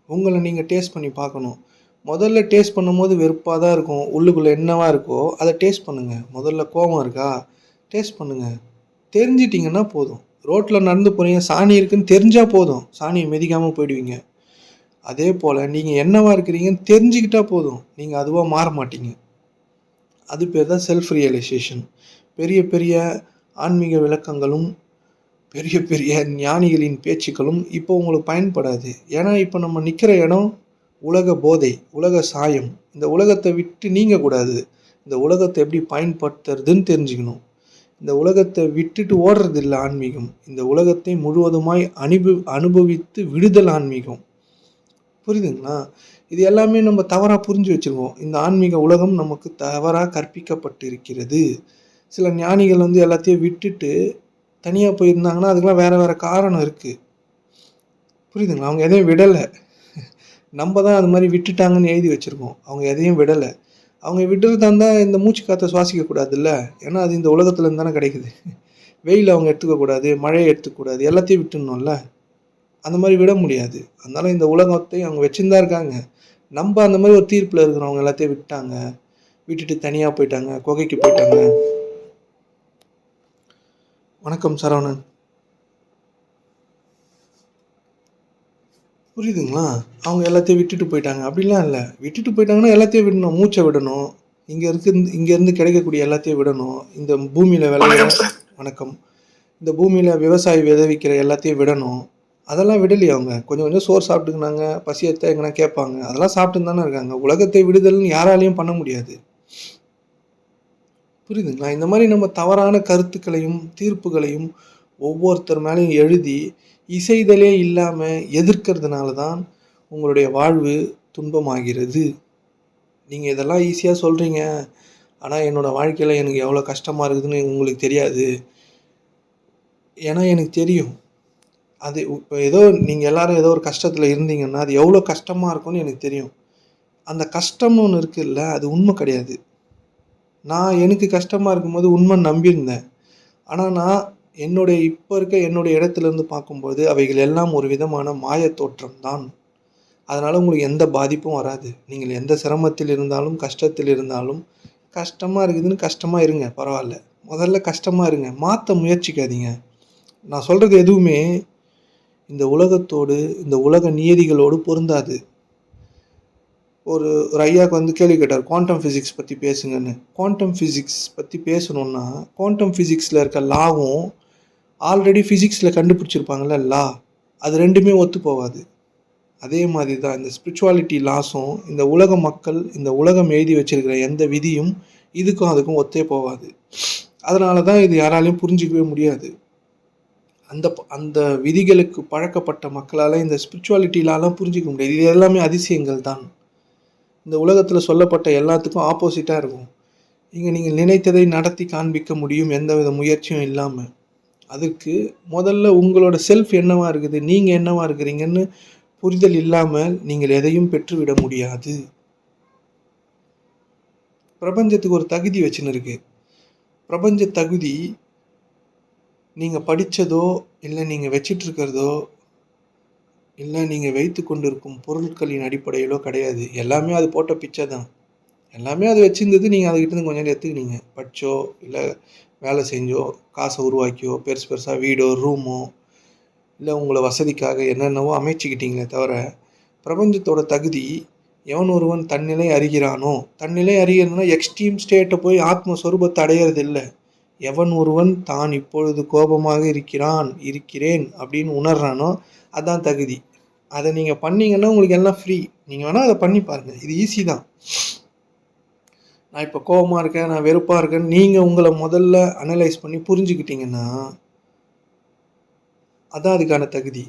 உங்களை நீங்கள் டேஸ்ட் பண்ணி பார்க்கணும். முதல்ல டேஸ்ட் பண்ணும்போது வெறுப்பாக தான் இருக்கும். உள்ளுக்குள்ளே என்னவா இருக்கோ அதை டேஸ்ட் பண்ணுங்கள். முதல்ல கோபம் இருக்கா, டேஸ்ட் பண்ணுங்கள். தெரிஞ்சிட்டிங்கன்னா போதும். ரோட்டில் நடந்து போகிறீங்க, சாணி இருக்குதுன்னு தெரிஞ்சால் போதும், சாணியை மிதிக்காமல் போயிடுவீங்க. அதே போல் நீங்கள் என்னவா இருக்கிறீங்கன்னு தெரிஞ்சுக்கிட்டால் போதும், நீங்கள் அதுவாக மாற மாட்டீங்க. அது பேர் தான் செல்ஃப் ரியலைசேஷன். பெரிய பெரிய ஆன்மீக விளக்கங்களும் பெரிய பெரிய ஞானிகளின் பேச்சுக்களும் இப்போ உங்களுக்கு பயன்படாது. ஏன்னா இப்போ நம்ம நிற்கிற இடம் உலக போதை, உலக சாயம். இந்த உலகத்தை விட்டு நீங்கக்கூடாது. இந்த உலகத்தை எப்படி பயன்படுத்துறதுன்னு தெரிஞ்சுக்கணும். இந்த உலகத்தை விட்டுட்டு ஓடுறது இல்லை ஆன்மீகம். இந்த உலகத்தை முழுவதுமாய் அனுபவித்து விடுதல் ஆன்மீகம். புரியுதுங்களா? இது எல்லாமே நம்ம தவறாக புரிஞ்சு வச்சுருக்கோம். இந்த ஆன்மீக உலகம் நமக்கு தவறாக கற்பிக்கப்பட்டு இருக்கிறது. சில ஞானிகள் எல்லாத்தையும் விட்டுட்டு தனியாக போயிருந்தாங்கன்னா அதுக்கெலாம் வேறு வேறு காரணம் இருக்குது. புரியுதுங்களா? அவங்க எதையும் விடலை. நம்ம தான் அது மாதிரி விட்டுட்டாங்கன்னு எழுதி வச்சுருக்கோம். அவங்க எதையும் விடலை. அவங்க விடுறதா இருந்தால் இந்த மூச்சு காற்றை சுவாசிக்கக்கூடாதுல்ல. ஏன்னா அது இந்த உலகத்துலேருந்து தானே கிடைக்குது. வெயில் அவங்க எடுத்துக்கக்கூடாது, மழையை எடுத்துக்கக்கூடாது, எல்லாத்தையும் விட்டுடணும்ல. அந்த மாதிரி விட முடியாது. அதனால் இந்த உலகத்தை அவங்க வச்சுருந்தா இருக்காங்க. நம்ம அந்த மாதிரி ஒரு தீர்ப்பில் இருக்கிறவங்க எல்லாத்தையும் விட்டாங்க, விட்டுட்டு தனியாக போயிட்டாங்க, குகைக்கு போயிட்டாங்க. வணக்கம் சரவணன். புரியுதுங்களா? அவங்க எல்லாத்தையும் விட்டுட்டு போயிட்டாங்க அப்படிலாம் இல்லை. விட்டுட்டு போயிட்டாங்கன்னா எல்லாத்தையும் விடணும். மூச்சை விடணும், இங்கேருந்து கிடைக்கக்கூடிய எல்லாத்தையும் விடணும். இந்த பூமியில் வணக்கம், இந்த பூமியில் விவசாயி விளைவிக்கிற எல்லாத்தையும் விடணும். அதெல்லாம் விடலையே. அவங்க கொஞ்சம் கொஞ்சம் சோறு சாப்பிட்டுக்கினாங்க, பசியத்தை எங்கன்னா கேட்பாங்க, அதெல்லாம் சாப்பிட்டு தானே இருக்காங்க. உலகத்தை விடுதல்னு யாராலையும் பண்ண முடியாது. புரியுதுங்களா? இந்த மாதிரி நம்ம தவறான கருத்துக்களையும் தீர்ப்புகளையும் ஒவ்வொருத்தர் மேலேயும் எழுதி இசைதலே இல்லாமல் எதிர்க்கிறதுனால தான் உங்களுடைய வாழ்வு துன்பமாகிறது. நீங்கள் இதெல்லாம் ஈஸியாக சொல்கிறீங்க, ஆனால் என்னோடய வாழ்க்கையில் எனக்கு எவ்வளோ கஷ்டமாக இருக்குதுன்னு உங்களுக்கு தெரியாது. ஏன்னா எனக்கு தெரியும். அது இப்போ ஏதோ நீங்கள் எல்லோரும் ஏதோ ஒரு கஷ்டத்தில் இருந்தீங்கன்னா அது எவ்வளோ கஷ்டமாக இருக்கும்னு எனக்கு தெரியும். அந்த கஷ்டம்னு ஒன்று இருக்குல்ல, அது உண்மை கிடையாது. நான் எனக்கு கஷ்டமாக இருக்கும்போது உண்மைன்னு நம்பியிருந்தேன். ஆனால் நான் இப்போ இருக்க என்னுடைய இடத்துலேருந்து பார்க்கும்போது அவைகள் எல்லாம் ஒரு விதமான மாயத்தோற்றம் தான். அதனால் உங்களுக்கு எந்த பாதிப்பும் வராது. நீங்கள் எந்த சிரமத்தில் இருந்தாலும், கஷ்டத்தில் இருந்தாலும், கஷ்டமாக இருக்குதுன்னு கஷ்டமாக இருங்க, பரவாயில்ல. முதல்ல கஷ்டமாக இருங்க, மாற்ற முயற்சிக்காதீங்க. நான் சொல்கிறது எதுவுமே இந்த உலகத்தோடு, இந்த உலக நியதிகளோடு பொருந்தாது. ஒரு ஐயாவுக்கு கேள்வி கேட்டார், குவாண்டம் ஃபிசிக்ஸ் பற்றி பேசுங்கன்னு. குவாண்டம் ஃபிசிக்ஸ் பற்றி பேசணுன்னா, குவாண்டம் ஃபிசிக்ஸில் இருக்க லாவும் ஆல்ரெடி ஃபிசிக்ஸில் கண்டுபிடிச்சிருப்பாங்கள்ல லா, அது ரெண்டுமே ஒத்து போகாது. அதே மாதிரி தான் இந்த ஸ்பிரிச்சுவாலிட்டி லாஸும், இந்த உலக மக்கள், இந்த உலகம் எழுதி வச்சிருக்கிற எந்த விதியும் இதுக்கும் அதுக்கும் ஒத்தே போகாது. அதனால தான் இது யாராலையும் புரிஞ்சிக்கவே முடியாது. அந்த அந்த விதிகளுக்கு பழக்கப்பட்ட மக்களால் இந்த ஸ்பிரிச்சுவாலிட்டிலாம் புரிஞ்சிக்க முடியாது. இது எல்லாமே அதிசயங்கள் தான். இந்த உலகத்தில் சொல்லப்பட்ட எல்லாத்துக்கும் ஆப்போசிட்டாக இருக்கும். இங்கே நீங்கள் நினைத்ததை நடத்தி காண்பிக்க முடியும் எந்தவித முயற்சியும் இல்லாமல். அதுக்கு முதல்ல உங்களோட செல்ஃப் என்னவாக இருக்குது, நீங்கள் என்னவாக இருக்கிறீங்கன்னு புரிதல் இல்லாமல் நீங்கள் எதையும் பெற்றுவிட முடியாது. பிரபஞ்சத்துக்கு ஒரு தகுதி வச்சுன்னு இருக்கு. பிரபஞ்ச தகுதி நீங்கள் படித்ததோ, இல்லை நீங்கள் வச்சிட்ருக்கிறதோ, இல்லை நீங்கள் வைத்து கொண்டிருக்கும் பொருட்களின் அடிப்படையிலோ கிடையாது. எல்லாமே அது போட்ட பிச்சை தான். எல்லாமே அது வச்சுருந்தது, நீங்கள் அதுக்கிட்டேருந்து கொஞ்சம் எடுத்துக்கினீங்க. படித்தோ, இல்லை வேலை செஞ்சோ, காசை உருவாக்கியோ, பெருசு பெருசாக வீடோ, ரூமோ, இல்லை உங்களை வசதிக்காக என்னென்னவோ அமைச்சிக்கிட்டீங்களே தவிர, பிரபஞ்சத்தோட தகுதி எவன் ஒருவன் தன்னிலை அறிகிறானோ, தன்னிலை அறிகிறதுனா எக்ஸ்ட்ரீம் ஸ்டேட்டை போய் ஆத்மஸ்வரூபத்தை அடையிறது இல்லை. எவன் ஒருவன் தான் இப்பொழுது கோபமாக இருக்கிறேன் அப்படின்னு உணர்றானோ அதான் தகுதி. அதை நீங்கள் பண்ணிங்கன்னா உங்களுக்கு எல்லாம் ஃப்ரீ. நீங்கள் வேணால் அதை பண்ணி பாருங்கள், இது ஈஸி தான். நான் இப்போ கோபமாக இருக்கேன், நான் வெறுப்பாக இருக்கேன்னு நீங்கள் உங்களை முதல்ல அனலைஸ் பண்ணி புரிஞ்சுக்கிட்டீங்கன்னா அதான் அதுக்கான தகுதி.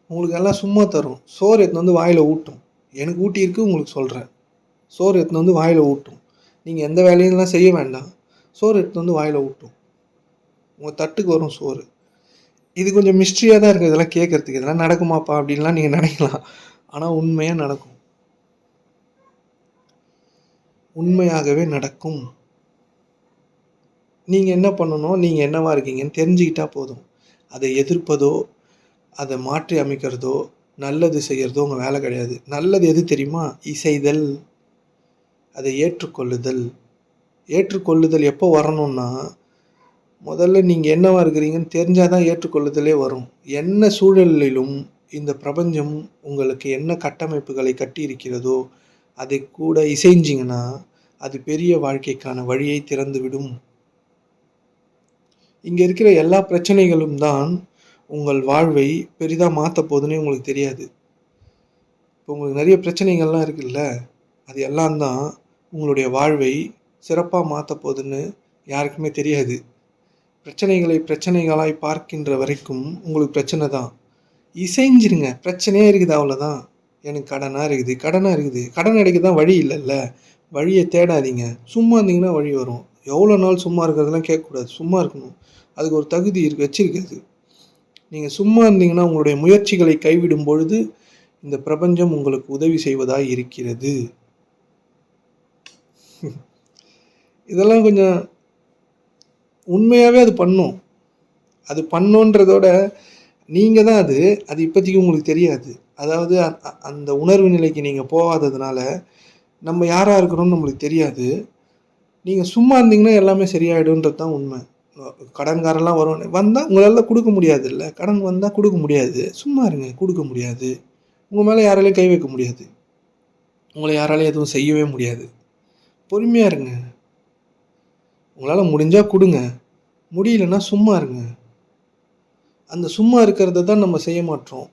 உங்களுக்கு எல்லாம் சும்மா தரும். சோறு எடுத்துன்னு வாயில் ஊட்டும். எனக்கு ஊட்டியிருக்கு, உங்களுக்கு சொல்கிறேன். சோறு எடுத்துன்னு வாயில் ஊட்டும். நீங்கள் எந்த வேலையெல்லாம் செய்ய வேண்டாம், சோறு எடுத்துன்னு வாயில் ஊட்டும். உங்கள் தட்டுக்கு வரும் சோறு. இது கொஞ்சம் மிஸ்ட்ரியாக தான் இருக்குது இதெல்லாம் கேட்குறதுக்கு. இதெல்லாம் நடக்குமாப்பா அப்படின்லாம் நீங்கள் நினைக்கலாம். ஆனால் உண்மையாக நடக்கும். உண்மையாகவே நடக்கும். நீங்கள் என்ன பண்ணணும், நீங்கள் என்னவா இருக்கீங்கன்னு தெரிஞ்சுக்கிட்டால் போதும். அதை எதிர்ப்பதோ, அதை மாற்றி அமைக்கிறதோ, நல்லது செய்கிறதோ உங்கள் வேலை கிடையாது. நல்லது எது தெரியுமா? இசைதல், அதை ஏற்றுக்கொள்ளுதல். ஏற்றுக்கொள்ளுதல் எப்போ வரணும்னா, முதல்ல நீங்கள் என்னவா இருக்கிறீங்கன்னு தெரிஞ்சால் தான் ஏற்றுக்கொள்ளுதலே வரும். என்ன சூழலிலும் இந்த பிரபஞ்சம் உங்களுக்கு என்ன கட்டமைப்புகளை கட்டி இருக்கிறதோ அதை கூட இசைஞ்சிங்கன்னா அது பெரிய வாழ்க்கைக்கான வழியை திறந்துவிடும். இங்கே இருக்கிற எல்லா பிரச்சனைகளும் தான் உங்கள் வாழ்வை பெரிதாக மாற்ற போகுதுன்னு உங்களுக்கு தெரியாது. இப்போ உங்களுக்கு நிறைய பிரச்சனைகள்லாம் இருக்குல்ல, அது எல்லாம் தான் உங்களுடைய வாழ்வை சிறப்பாக மாற்ற போகுதுன்னு யாருக்குமே தெரியாது. பிரச்சனைகளாய் பார்க்கின்ற வரைக்கும் உங்களுக்கு பிரச்சனை தான். இசைஞ்சிருங்க, பிரச்சனையே இருக்குது அவ்வளோதான். எனக்கு கடனாக இருக்குது, கடன் அடைக்க தான் வழி இல்லைல்ல, வழியை தேடாதீங்க. சும்மா இருந்தீங்கன்னா வழி வரும். எவ்வளோ நாள் சும்மா இருக்கிறதெல்லாம் கேட்கக்கூடாது, சும்மா இருக்கணும். அதுக்கு ஒரு தகுதி வச்சிருக்குது. நீங்கள் சும்மா இருந்தீங்கன்னா உங்களுடைய முயற்சிகளை கைவிடும் பொழுது இந்த பிரபஞ்சம் உங்களுக்கு உதவி செய்வதாக இருக்கிறது. இதெல்லாம் கொஞ்சம் உண்மையாகவே அது பண்ணும். அது பண்ணோன்றதோட நீங்கள் தான் அது இப்போதைக்கு உங்களுக்கு தெரியாது. அதாவது அந்த உணர்வு நிலைக்கு நீங்கள் போகாததுனால நம்ம யாராக இருக்கிறோம்னு நம்மளுக்கு தெரியாது. நீங்கள் சும்மா இருந்தீங்கன்னா எல்லாமே சரியாயிடும்ன்றது தான் உண்மை. கடன்காரெல்லாம் வந்தால் உங்களால் கொடுக்க முடியாது இல்லை, கடன் வந்தால் கொடுக்க முடியாது. சும்மா இருங்க, கொடுக்க முடியாது. உங்கள் மேலே யாராலையும் கை வைக்க முடியாது, உங்களை யாராலையும் எதுவும் செய்யவே முடியாது. பொறுமையாக இருங்க. உங்களால் முடிஞ்சால் கொடுங்க, முடியலன்னா சும்மா இருங்க. அந்த சும்மா இருக்கிறத தான் நம்ம செய்ய மாட்டோம்.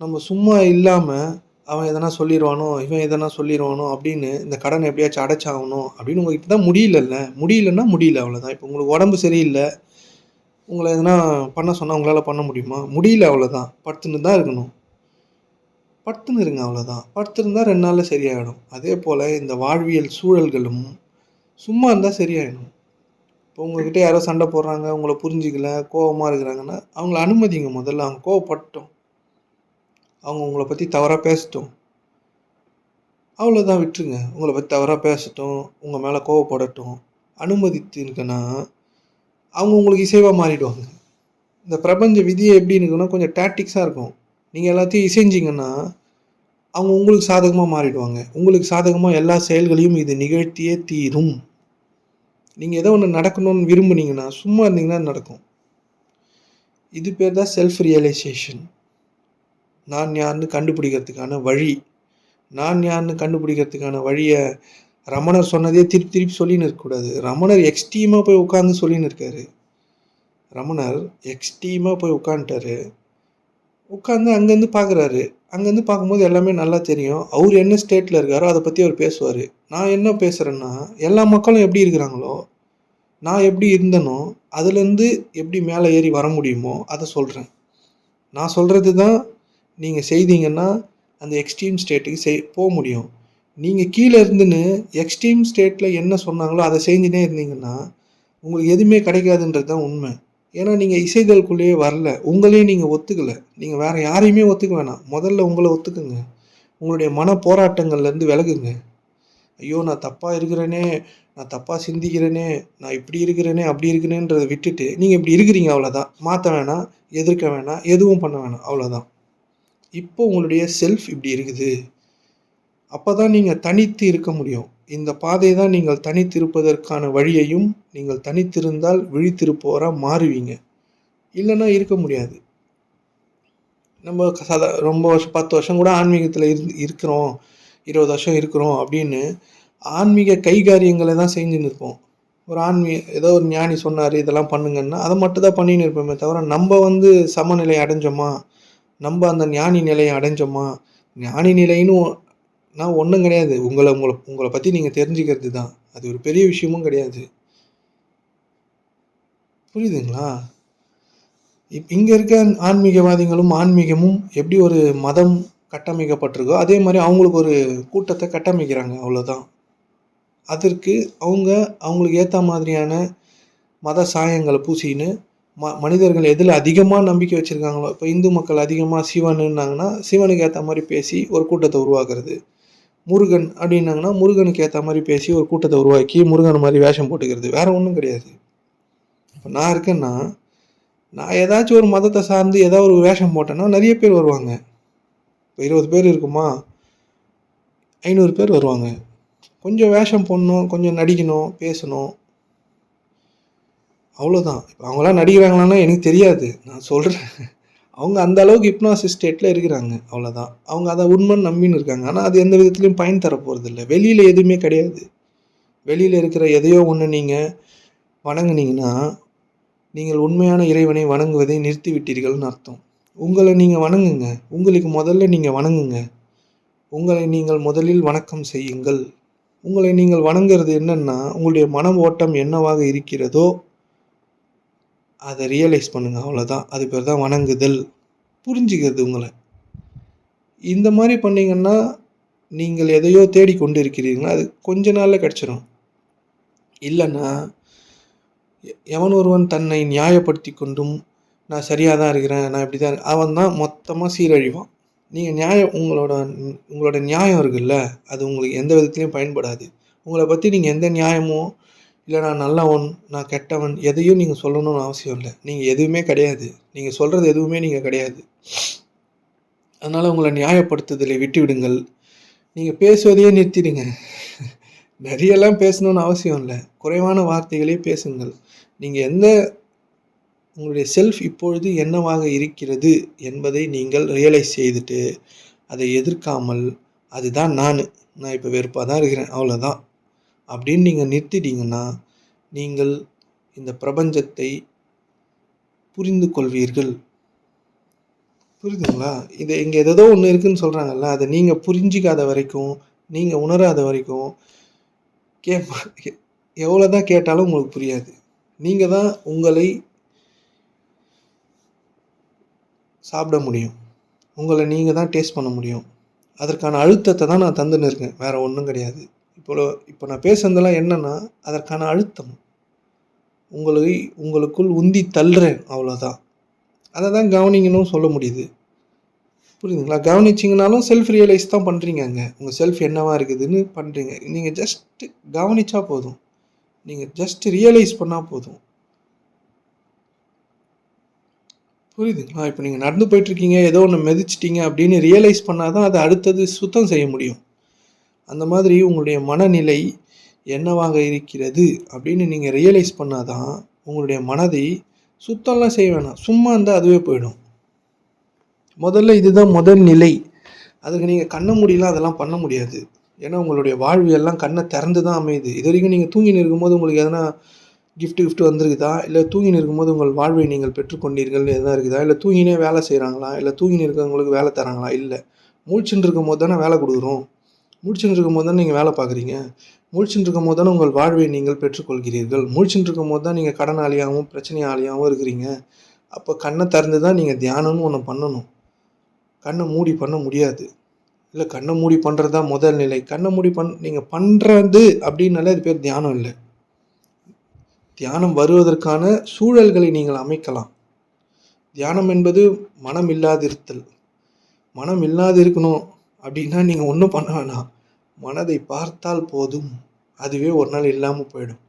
நம்ம சும்மா இல்லாமல் அவன் எதனா சொல்லிடுவானோ, இவன் எதனா சொல்லிடுவானோ அப்படின்னு இந்த கடனை எப்படியாச்சும் அடைச்சாகணும் அப்படின்னு உங்கள்கிட்ட தான் முடியலன்னா முடியல, அவ்வளோதான். இப்போ உங்களுக்கு உடம்பு சரியில்லை, உங்கள எதனா பண்ண சொன்னா உங்களால பண்ண முடியுமா? முடியல அவ்வளோதான். படுத்துன்னு தான் இருக்கணும். படுத்துன்னு இருங்க அவ்வளோதான். படுத்திருந்தா 2 நாள்ல சரியாயிடும். அதேபோல இந்த வாழ்வியல் சூழல்களும் சும்மா இருந்தா சரியாயிடும். இப்போ உங்ககிட்ட யாரோ சண்டை போடுறாங்க, உங்கள புரிஞ்சுக்கல, கோவமா இருக்கிறாங்கன்னா, அவங்கள அனுமதிங்க முதல்ல. அவங்க கோவப்படட்டும். அவங்க உங்கள பத்தி தவறா பேசட்டும். அவ்வளோதான் விட்டுருங்க. உங்கள பத்தி தவறா பேசட்டும், உங்க மேல கோவப்படட்டும். அனுமதித்தீங்கன்னா, அவங்க உங்களுக்கு இசைவா மாறிடுவாங்க. இந்த பிரபஞ்ச விதியே எப்படி இருக்குன்னா, கொஞ்சம் டாக்டிக்ஸா இருக்கும். நீங்க எல்லாத்தையும் இசைஞ்சீங்கன்னா, அவங்க உங்களுக்கு சாதகமா மாறிடுவாங்க. உங்களுக்கு சாதகமா எல்லா செயல்களையும் இது நிகழ்த்தியே தீரும். நீங்க ஏதோ ஒண்ணு நடக்கணும்னு விரும்புனீங்கன்னா, சும்மா இருந்தீங்கன்னா நடக்கும். இது பேர் தான் செல்ஃப் ரியலைசேஷன். நான் யாருன்னு கண்டுபிடிக்கிறதுக்கான வழி. நான் யாருன்னு கண்டுபிடிக்கிறதுக்கான வழிய ரமணர் சொன்னதே திருப்பி திருப்பி சொல்லின்னு இருக்கக்கூடாது. ரமணர் எக்ஸ்ட்ரீமா போய் உட்கார்ந்து சொல்லின்னு இருக்காரு. ரமணர் எக்ஸ்ட்ரீமா போய் உட்காந்துட்டாரு. உட்காந்து அங்கேருந்து பார்க்குறாரு. அங்கேருந்து பார்க்கும்போது எல்லாமே நல்லா தெரியும். அவரு என்ன ஸ்டேட்ல இருக்காரோ அத பத்தி அவரு பேசுவாரு. நான் என்ன பேசுறேன்னா, எல்லா மக்களும் எப்படி இருக்கிறாங்களோ, நான் எப்படி இருந்தேனோ, அதுலேருந்து எப்படி மேலே ஏறி வர முடியுமோ அத சொல்றேன். நான் சொல்றது தான் நீங்க செய்தீங்கன்னா, அந்த எக்ஸ்ட்ரீம் ஸ்டேட்டுக்கு முடியும். நீங்க கீழ இருந்துன்னு எக்ஸ்ட்ரீம் ஸ்டேட்ல என்ன சொன்னாங்களோ அத செஞ்சுன்னே இருந்தீங்கன்னா, உங்களுக்கு எதுவுமே கிடைக்காதுன்றது தான் உண்மை. ஏன்னா நீங்க இசைதலுக்குள்ளேயே வரல. உங்களையும் நீங்க ஒத்துக்கல. நீங்க வேற யாரையுமே ஒத்துக்க வேணாம். முதல்ல உங்கள ஒத்துக்குங்க. உங்களுடைய மன போராட்டங்கள்லேருந்து விலகுங்க. ஐயோ! நான் தப்பா இருக்கிறேனே! நான் தப்பா சிந்திக்கிறேனே! நான் இப்படி இருக்கிறேனே! அப்படி இருக்கிறேன்றத விட்டுட்டு, நீங்க இப்படி இருக்கிறீங்க அவ்வளோதான். மாத்த வேணாம், எதிர்க்க வேணாம், எதுவும் பண்ண வேணாம். அவ்வளோதான். இப்போ உங்களுடைய செல்ஃப் இப்படி இருக்குது. அப்பதான் நீங்க தனித்து இருக்க முடியும். இந்த பாதை தான் நீங்கள் தனித்திருப்பதற்கான வழியையும், நீங்கள் தனித்திருந்தால் விழித்திருப்பவரா மாறுவீங்க. இல்லன்னா இருக்க முடியாது. நம்ம ரொம்ப வருஷம் 10 வருஷம் கூட ஆன்மீகத்தில இருக்கிறோம். 20 வருஷம் இருக்கிறோம் அப்படின்னு ஆன்மீக கைகாரியங்கள தான் செஞ்சுன்னு இருப்போம். ஒரு ஏதோ ஒரு ஞானி சொன்னாரு, இதெல்லாம் பண்ணுங்கன்னா, அத மட்டும் தான் பண்ணின்னு இருப்போமே தவிர, நம்ப வந்து சமநிலை அடைஞ்சோமா? நம்ப அந்த ஞானி நிலைய அடைஞ்சோமா? ஞானி நிலைன்னு ஒண்ணும் கிடையாது. உங்கள உங்கள உங்கள பத்தி நீங்க தெரிஞ்சுக்கிறது தான். அது ஒரு பெரிய விஷயமும் கிடையாது. புரியுதுங்களா? இங்க இருக்க ஆன்மீகவாதிகளும், ஆன்மீகமும் எப்படி ஒரு மதம் கட்டமைக்கப்பட்டிருக்கோ, அதே மாரி அவங்களுக்கு ஒரு கூட்டத்த கட்டமைக்கிறாங்க. அவ்வளோதான். அதற்கு அவங்களுக்கு ஏத்த மாதிரியான மத சாயங்கள பூசிக்கின்னு, மனிதர்கள் எதுல அதிகமா நம்பிக்கை வச்சிருக்காங்களோ, இப்ப இந்து மக்கள் அதிகமா சிவனுன்னாங்கன்னா, சிவனுக்கு ஏத்த மாரி பேசி ஒரு கூட்டத்த உருவாக்குறது. முருகன் அப்டின்னாங்கன்னா, முருகனுக்கு ஏத்த மாரி பேசி ஒரு கூட்டத்த உருவாக்கி, முருகன் மாரி வேஷம் போட்டுக்கிறது. வேற ஒண்ணும் கிடையாது. இப்ப நான் இருக்கேன்னா, நான் ஏதாச்சும் ஒரு மதத்த சார்ந்து ஏதாவது ஒரு வேஷம் போட்டேன்னா, நெறைய பேர் வருவாங்க. இப்ப 20 பேர் இருக்கோமா, 500 பேர் வருவாங்க. கொஞ்சம் வேஷம் போடணும், கொஞ்சம் நடிக்கணும், பேசணும். அவ்வளோதான். இப்ப அவங்கலாம் நடிக்கிறாங்களான்னா எனக்கு தெரியாது. நான் சொல்றேன். அவங்க அந்த அளவுக்கு ஹிப்னாசிஸ் ஸ்டேட்ல இருக்கிறாங்க. அவ்வளோதான். அவங்க அத உண்மைன்னு நம்பின்னு இருக்காங்க. ஆனா, அது எந்த விதத்திலயும் பயன் தர போறதில்ல. வெளியில எதுவுமே கிடையாது. வெளியில இருக்கிற எதையோ ஒண்ணு நீங்க வணங்குனீங்கன்னா, நீங்கள் உண்மையான இறைவனை வணங்குவதை நிறுத்திவிட்டீர்கள்னு அர்த்தம். உங்கள நீங்க வணங்குங்க. உங்களுக்கு முதல்ல நீங்க வணங்குங்க. உங்களை நீங்கள் முதலில் வணக்கம் செய்யுங்கள். உங்களை நீங்கள் வணங்குறது என்னன்னா, உங்களுடைய மன ஓட்டம் என்னவாக இருக்கிறதோ, அத ரியலைஸ் பண்ணுங்க. அவ்வளோதான். அது பேர் தான் வணங்குதல். புரிஞ்சுக்கிறது உங்கள. இந்த மாரி பண்ணீங்கன்னா, நீங்கள் எதையோ தேடிக் கொண்டு இருக்கிறீர்கள். அது கொஞ்ச நாள்ல கிடைச்சிரும். இல்லன்னா, எவன் ஒருவன் தன்னை நியாயப்படுத்திக் கொண்டும், நான் சரியா தான் இருக்கிறேன். நான் இப்படி தான் அவன் தான் மொத்தமா சீரழிவான். நீங்க உங்களோட நியாயம் இருக்குல்ல, அது உங்களுக்கு எந்த விதத்திலயும் பயன்படாது. உங்கள பத்தி நீங்க எந்த நியாயமோ, இல்ல நான் நல்லவன், நான் கெட்டவன் எதையும் நீங்க சொல்லணும்னு அவசியம் இல்ல. நீங்க எதுவுமே கிடையாது. நீங்க சொல்றது எதுவுமே நீங்க கிடையாது. அதனால உங்கள நியாயப்படுத்துதலை விட்டுவிடுங்கள். நீங்க பேசுவதையே நிறுத்திடுங்க. நெறையலாம் பேசணும்னு அவசியம் இல்ல. குறைவான வார்த்தைகளே பேசுங்கள். நீங்க உங்களுடைய செல்ஃப் இப்பொழுது என்னவாக இருக்கிறது என்பதை நீங்கள் ரியலைஸ் செய்துட்டு, அதை எதிர்க்காமல், அதுதான் நானு. நான் இப்ப வெறுப்பா தான் இருக்கிறேன். அவ்வளோதான். அப்படின்னு நீங்க நிறுத்திட்டீங்கன்னா, நீங்கள் இந்த பிரபஞ்சத்தை புரிந்து கொள்வீர்கள். புரியுதுங்களா? இங்க ஏதேதோ ஒண்ணு இருக்குன்னு சொல்றாங்கல்ல, அத நீங்க புரிஞ்சுக்காத வரைக்கும், நீங்க உணராத வரைக்கும், கேப் எவ்வளோதான் கேட்டாலும் உங்களுக்கு புரியாது. நீங்க தான் உங்களை சாப்பிட முடியும். உங்கள நீங்க தான் டேஸ்ட் பண்ண முடியும். அதற்கான அழுத்தத்த தான் நான் தந்துன்னு இருக்கேன். வேற ஒண்ணும் கிடையாது. இப்போ நான் பேசுனதெல்லாம் என்னன்னா, அதற்கான அழுத்தம். உங்களை உங்களுக்குள் உந்தி தள்ளுறேன் அவ்வளோதான். அத தான் கவனிங்கன்னும் சொல்ல முடியுது. புரியுதுங்களா? கவனிச்சீங்கனாலும் செல்ஃப் ரியலைஸ் தான் பண்றீங்க அங்க. உங்க செல்ஃப் என்னவா இருக்குதுன்னு பண்றீங்க. நீங்க ஜஸ்ட் கவனிச்சா போதும். நீங்க ஜஸ்ட் ரியலைஸ் பண்ணா போதும். புரியுதுங்களா? இப்ப நீங்க நடந்து போயிட்டுருக்கீங்க, ஏதோ ஒண்ணு மிதிச்சுட்டீங்க அப்படின்னு ரியலைஸ் பண்ணா தான் அத அடுத்தது சுத்தம் செய்ய முடியும். அந்த மாதிரி உங்களுடைய மனநிலை என்னவாக இருக்கிறது அப்படின்னு நீங்க ரியலைஸ் பண்ணா தான், உங்களுடைய மனதை சுத்தம்லாம் செய்ய வேணாம். சும்மா இருந்தா அதுவே போயிடும். முதல்ல இதுதான் முதல் நிலை. அதுக்கு நீங்க கண்ண மூடிலாம் அதெல்லாம் பண்ண முடியாது. ஏன்னா, உங்களுடைய வாழ்வு எல்லாம் கண்ண திறந்து தான் அமையுது. இதுவரைக்கும் நீங்க தூங்கின்னு இருக்கும்போது உங்களுக்கு எதனா கிஃப்ட் வந்திருக்குதா? இல்ல தூங்கின்னு இருக்கும்போது உங்கள் வாழ்வை நீங்கள் பெற்றுக்கொண்டீர்கள்னு எதனா இருக்குதா? இல்ல தூங்கினே வேலை செய்றாங்களா? இல்ல தூங்கின்னு இருக்கிறவங்களுக்கு வேலை தராங்களா? இல்ல. முழிச்சுன்னு இருக்கும்போது தானே வேலை குடுக்குறோம். முழிச்சுன்னு இருக்கும்போது தானே நீங்க வேலை பார்க்குறீங்க. முழிச்சுன்னு இருக்கும்போது தானே உங்கள் வாழ்வை நீங்கள் பெற்றுக்கொள்கிறீர்கள். முழிச்சுன்னு இருக்கும்போது தான் நீங்க கடனாளியாவும், பிரச்சனையாளியாவும் இருக்கிறீங்க. அப்ப கண்ண திறந்து தான் நீங்க தியானம்னு ஒண்ணு பண்ணணும். கண்ண மூடி பண்ண முடியாது. இல்ல கண்ண மூடி பண்றது தான் முதல் நிலை. கண்ண மூடி நீங்க பண்றது அப்டின்னாலே அது பேர் தியானம் இல்ல. தியானம் வருவதற்கான சூழல்களை நீங்கள் அமைக்கலாம். தியானம் என்பது மனம் இல்லாதிருத்தல். மனம் இல்லாதிருக்கணும் அப்டின்னா நீங்க ஒண்ணும் பண்ண வேணாம். மனதை பார்த்தால் போதும். அதுவே ஒரு நாள் இல்லாம போயிடும்.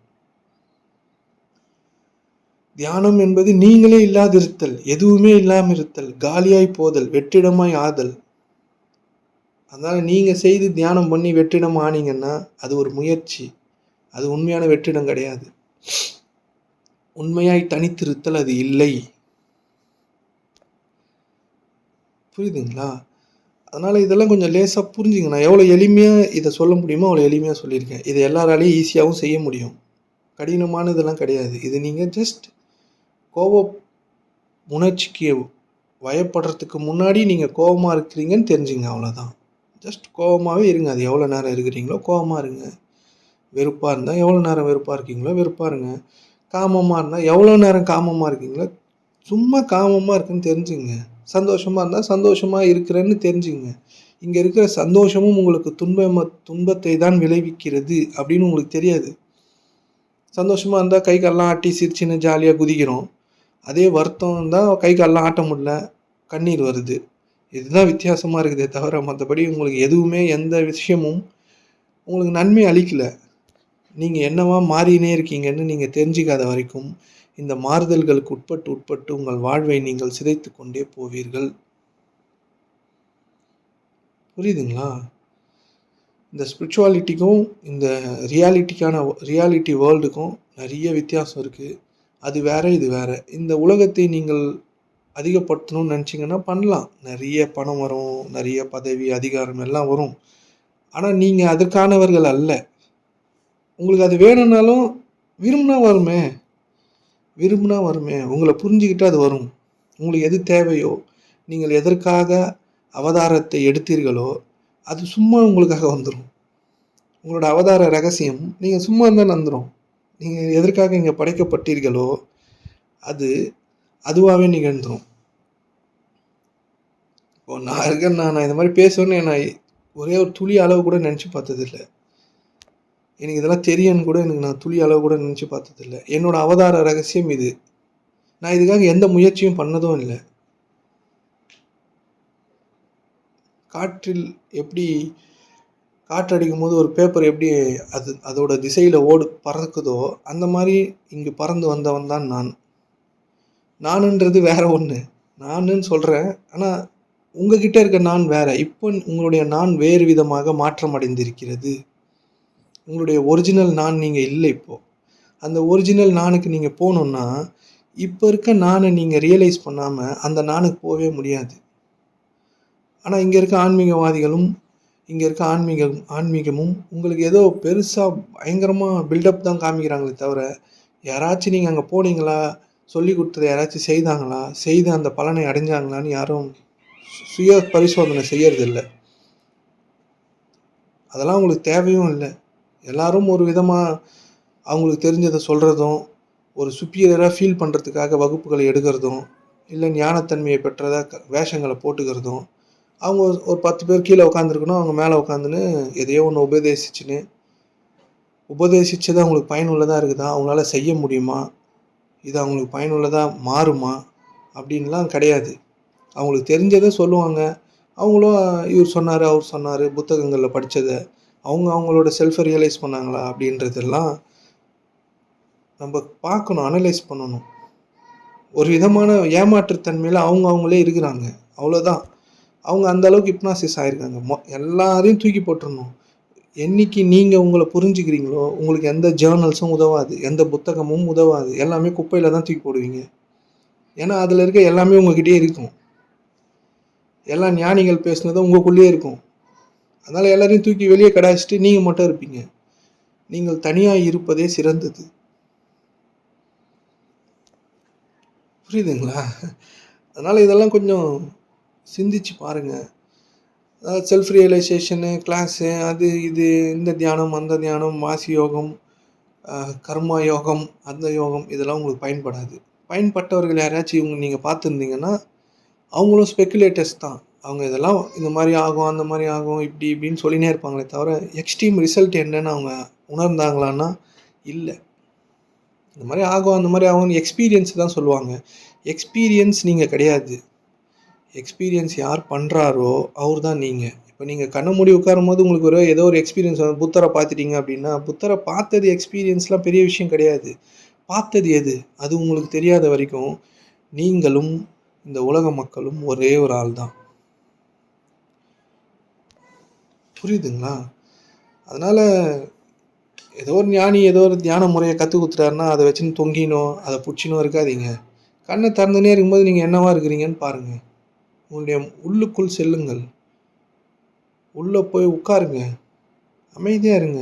தியானம் என்பது நீங்களே இல்லாதிருத்தல். எதுவுமே இல்லாம இருத்தல். காலியாய் போதல். வெற்றிடமாய் ஆதல். அதனால நீங்க செய்து தியானம் பண்ணி வெற்றிடம் ஆனீங்கன்னா, அது ஒரு முயற்சி. அது உண்மையான வெற்றிடம் கிடையாது. உண்மையாய் தனித்திருத்தல் அது இல்லை. புரியுதுங்களா? அதனால இதெல்லாம் கொஞ்சம் லேசா புரிஞ்சுங்க. நான் எவ்வளோ எளிமையா இத சொல்ல முடியுமோ, அவ்வளோ எளிமையா சொல்லியிருக்கேன். இத எல்லாராலயும் ஈஸியாவும் செய்ய முடியும். கடினமானதெல்லாம் கிடையாது. இது நீங்க ஜஸ்ட் கோவ உணர்ச்சிக்கு வயப்படுறதுக்கு முன்னாடி நீங்க கோவமா இருக்கிறீங்கன்னு தெரிஞ்சுங்க அவ்வளோதான். ஜஸ்ட் கோவமாவே இருங்க. அது எவ்வளோ நேரம் இருக்கிறீங்களோ கோவமா இருங்க. வெறுப்பா இருந்தா எவ்வளோ நேரம் வெறுப்பா இருக்கீங்களோ வெறுப்பா இருங்க. காமமா இருந்தா எவ்வளோ நேரம் காமமா இருக்கீங்களோ, சும்மா காமமா இருக்குன்னு தெரிஞ்சுங்க. சந்தோஷமா இருந்தா சந்தோஷமா இருக்கிறேன்னு தெரிஞ்சுங்க. இங்க இருக்கிற சந்தோஷமும் உங்களுக்கு துன்பத்தை தான் விளைவிக்கிறது அப்படின்னு உங்களுக்கு தெரியாது. சந்தோஷமா இருந்தா கை கால்லாம் ஆட்டி சிரிச்சுன்னு ஜாலியா குதிக்கிறோம். அதே வருத்தம் இருந்தா கை கால்லாம் ஆட்ட முடியல, கண்ணீர் வருது. இதுதான் வித்தியாசமா இருக்குதே தவிர மத்தபடி உங்களுக்கு எதுவுமே எந்த விஷயமும் உங்களுக்கு நன்மை அளிக்கல. நீங்க என்னவா மாறினே இருக்கீங்கன்னு நீங்க தெரிஞ்சுக்காத வரைக்கும், இந்த மாறுதல்களுக்கு உட்பட்டு உங்கள் வாழ்வை நீங்கள் சிதைத்துக் கொண்டே போவீர்கள். புரியுதுங்களா? இந்த ஸ்பிரிச்சுவாலிட்டிக்கும், இந்த ரியாலிட்டி வேர்ல்டுக்கும் நெறைய வித்தியாசம் இருக்கு. அது வேற, இது வேற. இந்த உலகத்தை நீங்கள் அதிகப்படுத்தணும்னு நெனச்சீங்கன்னா பண்ணலாம். நெறைய பணம் வரும், நெறைய பதவி, அதிகாரம் எல்லாம் வரும். ஆனா நீங்க அதற்கானவர்கள் அல்ல. உங்களுக்கு அது வேணும்னாலும் விரும்புனா வருமே. உங்கள புரிஞ்சுகிட்டா அது வரும். உங்களுக்கு எது தேவையோ, நீங்கள் எதற்காக அவதாரத்தை எடுத்தீர்களோ, அது சும்மா உங்களுக்காக வந்துரும். உங்களோட அவதார ரகசியம் நீங்க சும்மா இருந்தா வந்துரும். நீங்க எதற்காக இங்க படைக்கப்பட்டீர்களோ, அது அதுவாவே நிகழ்ந்துரும். இப்போ நான் இந்த மாரி பேசுவேன்னு நான் ஒரே ஒரு துளி அளவு கூட நெனச்சு பார்த்ததில்ல. எனக்கு இதெல்லாம் தெரியும்னு கூட நான் துளி அளவு கூட நெனச்சு பார்த்ததில்ல. என்னோட அவதார ரகசியம் இது. நான் இதுக்காக எந்த முயற்சியும் பண்ணதும் இல்ல. காற்றில் எப்படி காற்றடிக்கும்போது ஒரு பேப்பர் எப்படி அதோட திசையில பறக்குதோ, அந்த மாரி இங்கு பறந்து வந்தவன் தான் நான். நானுன்றது வேற ஒண்ணு. நானுன்னு சொல்றேன். ஆனா, உங்ககிட்ட இருக்க நான் வேற. இப்போ உங்களுடைய நான் வேறு விதமாக மாற்றம் அடைந்திருக்கிறது. உங்களுடைய ஒரிஜினல் நான் நீங்க இல்ல இப்போ. அந்த ஒரிஜினல் நானுக்கு நீங்க போணும்னா, இப்ப இருக்க நான நீங்க ரியலைஸ் பண்ணாம, அந்த நானுக்கு போவே முடியாது. ஆனா, இங்க இருக்க ஆன்மீகவாதிகளும், இங்க இருக்க ஆன்மீகமும் உங்களுக்கு ஏதோ பெருசா பயங்கரமா பில்டப் தான் காமிக்கிறாங்களே தவிர, யாராச்சும் நீங்க அங்க போனீங்களா? சொல்லிக் குடுத்தத யாராச்சும் செய்தாங்களா? செய்து அந்த பலனை அடைஞ்சாங்களான்னு யாரும் சுய பரிசோதனை செய்யறதில்ல. அதெல்லாம் உங்களுக்கு தேவையும் இல்ல. எல்லாரும் ஒரு விதமா அவங்களுக்கு தெரிஞ்சத சொல்றதும், ஒரு சுப்பீரியரா ஃபீல் பண்றதுக்காக வகுப்புகள எடுக்கிறதும், இல்லை ஞானத்தன்மையை பெற்றதா வேஷங்களை போட்டுக்கிறதும், அவங்க ஒரு 10 பேர் கீழே உட்காந்துருக்கணும், அவங்க மேலே உட்காந்துன்னு எதையோ ஒன்று உபதேசிச்சது அவங்களுக்கு பயனுள்ளதாக இருக்குதா, அவங்களால செய்ய முடியுமா, இது அவங்களுக்கு பயனுள்ளதாக மாறுமா அப்படின்லாம் கிடையாது. அவங்களுக்கு தெரிஞ்சதை சொல்லுவாங்க. அவங்களும் இவர் சொன்னார், அவர் சொன்னார், புத்தகங்களில் படித்ததை அவங்களோட செல்ஃபை ரியலைஸ் பண்ணாங்களா அப்படின்றதெல்லாம் நம்ம பார்க்கணும், அனலைஸ் பண்ணணும். ஒரு விதமான ஏமாற்றுத்தன்மையில் அவங்களே இருக்கிறாங்க, அவ்வளோதான். அவங்க அந்த அளவுக்கு ஹிப்னாசிஸ் ஆகிருக்காங்க. எல்லாரையும் தூக்கி போட்டுடணும். என்னைக்கு நீங்கள் உங்களை புரிஞ்சுக்கிறீங்களோ உங்களுக்கு எந்த ஜேர்னல்ஸும் உதவாது, எந்த புத்தகமும் உதவாது, எல்லாமே குப்பையில் தான் தூக்கி போடுவீங்க. ஏன்னா அதில் இருக்க எல்லாமே உங்ககிட்டயே இருக்கும். எல்லா ஞானிகள் பேசுனதும் உங்களுக்குள்ளேயே இருக்கும். அதனால் எல்லாரையும் தூக்கி வெளியே கடாய்ச்சிட்டு நீங்கள் மட்டும் இருப்பீங்க. நீங்கள் தனியாக இருப்பதே சிறந்தது. புரியுதுங்களா? அதனால் இதெல்லாம் கொஞ்சம் சிந்திச்சு பாருங்கள். அதாவது செல்ஃப் ரியலைசேஷனு, கிளாஸு, அது இது, இந்த தியானம், அந்த தியானம், வாசி யோகம், கர்மா யோகம், அந்த யோகம், இதெல்லாம் உங்களுக்கு பயன்படாது. பயன்பட்டவர்கள் யாராச்சும் நீங்கள் பார்த்துருந்தீங்கன்னா அவங்களும் ஸ்பெக்குலேட்டர்ஸ் தான். அவங்க இதெல்லாம் இந்த மாதிரி ஆகும், அந்த மாதிரி ஆகும், இப்படி இப்படின்னு சொல்லினே இருப்பாங்களே தவிர எக்ஸ்ட்ரீம் ரிசல்ட் என்னன்னு அவங்க உணர்ந்தாங்களான்னா இல்லை. இந்த மாதிரி ஆகும், அந்த மாதிரி ஆகும்னு எக்ஸ்பீரியன்ஸ் தான் சொல்லுவாங்க. எக்ஸ்பீரியன்ஸ் நீங்கள் கிடையாது. எக்ஸ்பீரியன்ஸ் யார் பண்ணுறாரோ அவர் தான் நீங்கள். இப்போ நீங்கள் கண்ணை மூடி உட்காரும் போது உங்களுக்கு ஏதோ ஒரு எக்ஸ்பீரியன்ஸ் புத்தரை பார்த்துட்டீங்க அப்படின்னா, புத்தரை பார்த்தது எக்ஸ்பீரியன்ஸ்லாம் பெரிய விஷயம் கிடையாது. பார்த்தது எது? அது உங்களுக்கு தெரியாத வரைக்கும் நீங்களும் இந்த உலக மக்களும் ஒரே ஒரு ஆள் தான். புரியுதுங்களா? அதனால் ஏதோ ஒரு ஞானி ஏதோ ஒரு தியான முறையை கற்றுக் கொடுத்துட்டாருன்னா அதை வச்சுன்னு தொங்கினோ அதை பிடிச்சினோ இருக்காதீங்க. கண்ணை திறந்துனே இருக்கும்போது நீங்கள் என்னவா இருக்கிறீங்கன்னு பாருங்கள். உங்களுடைய உள்ளுக்குள் செல்லுங்கள், உள்ளே போய் உட்காருங்க, அமைதியாக இருங்க.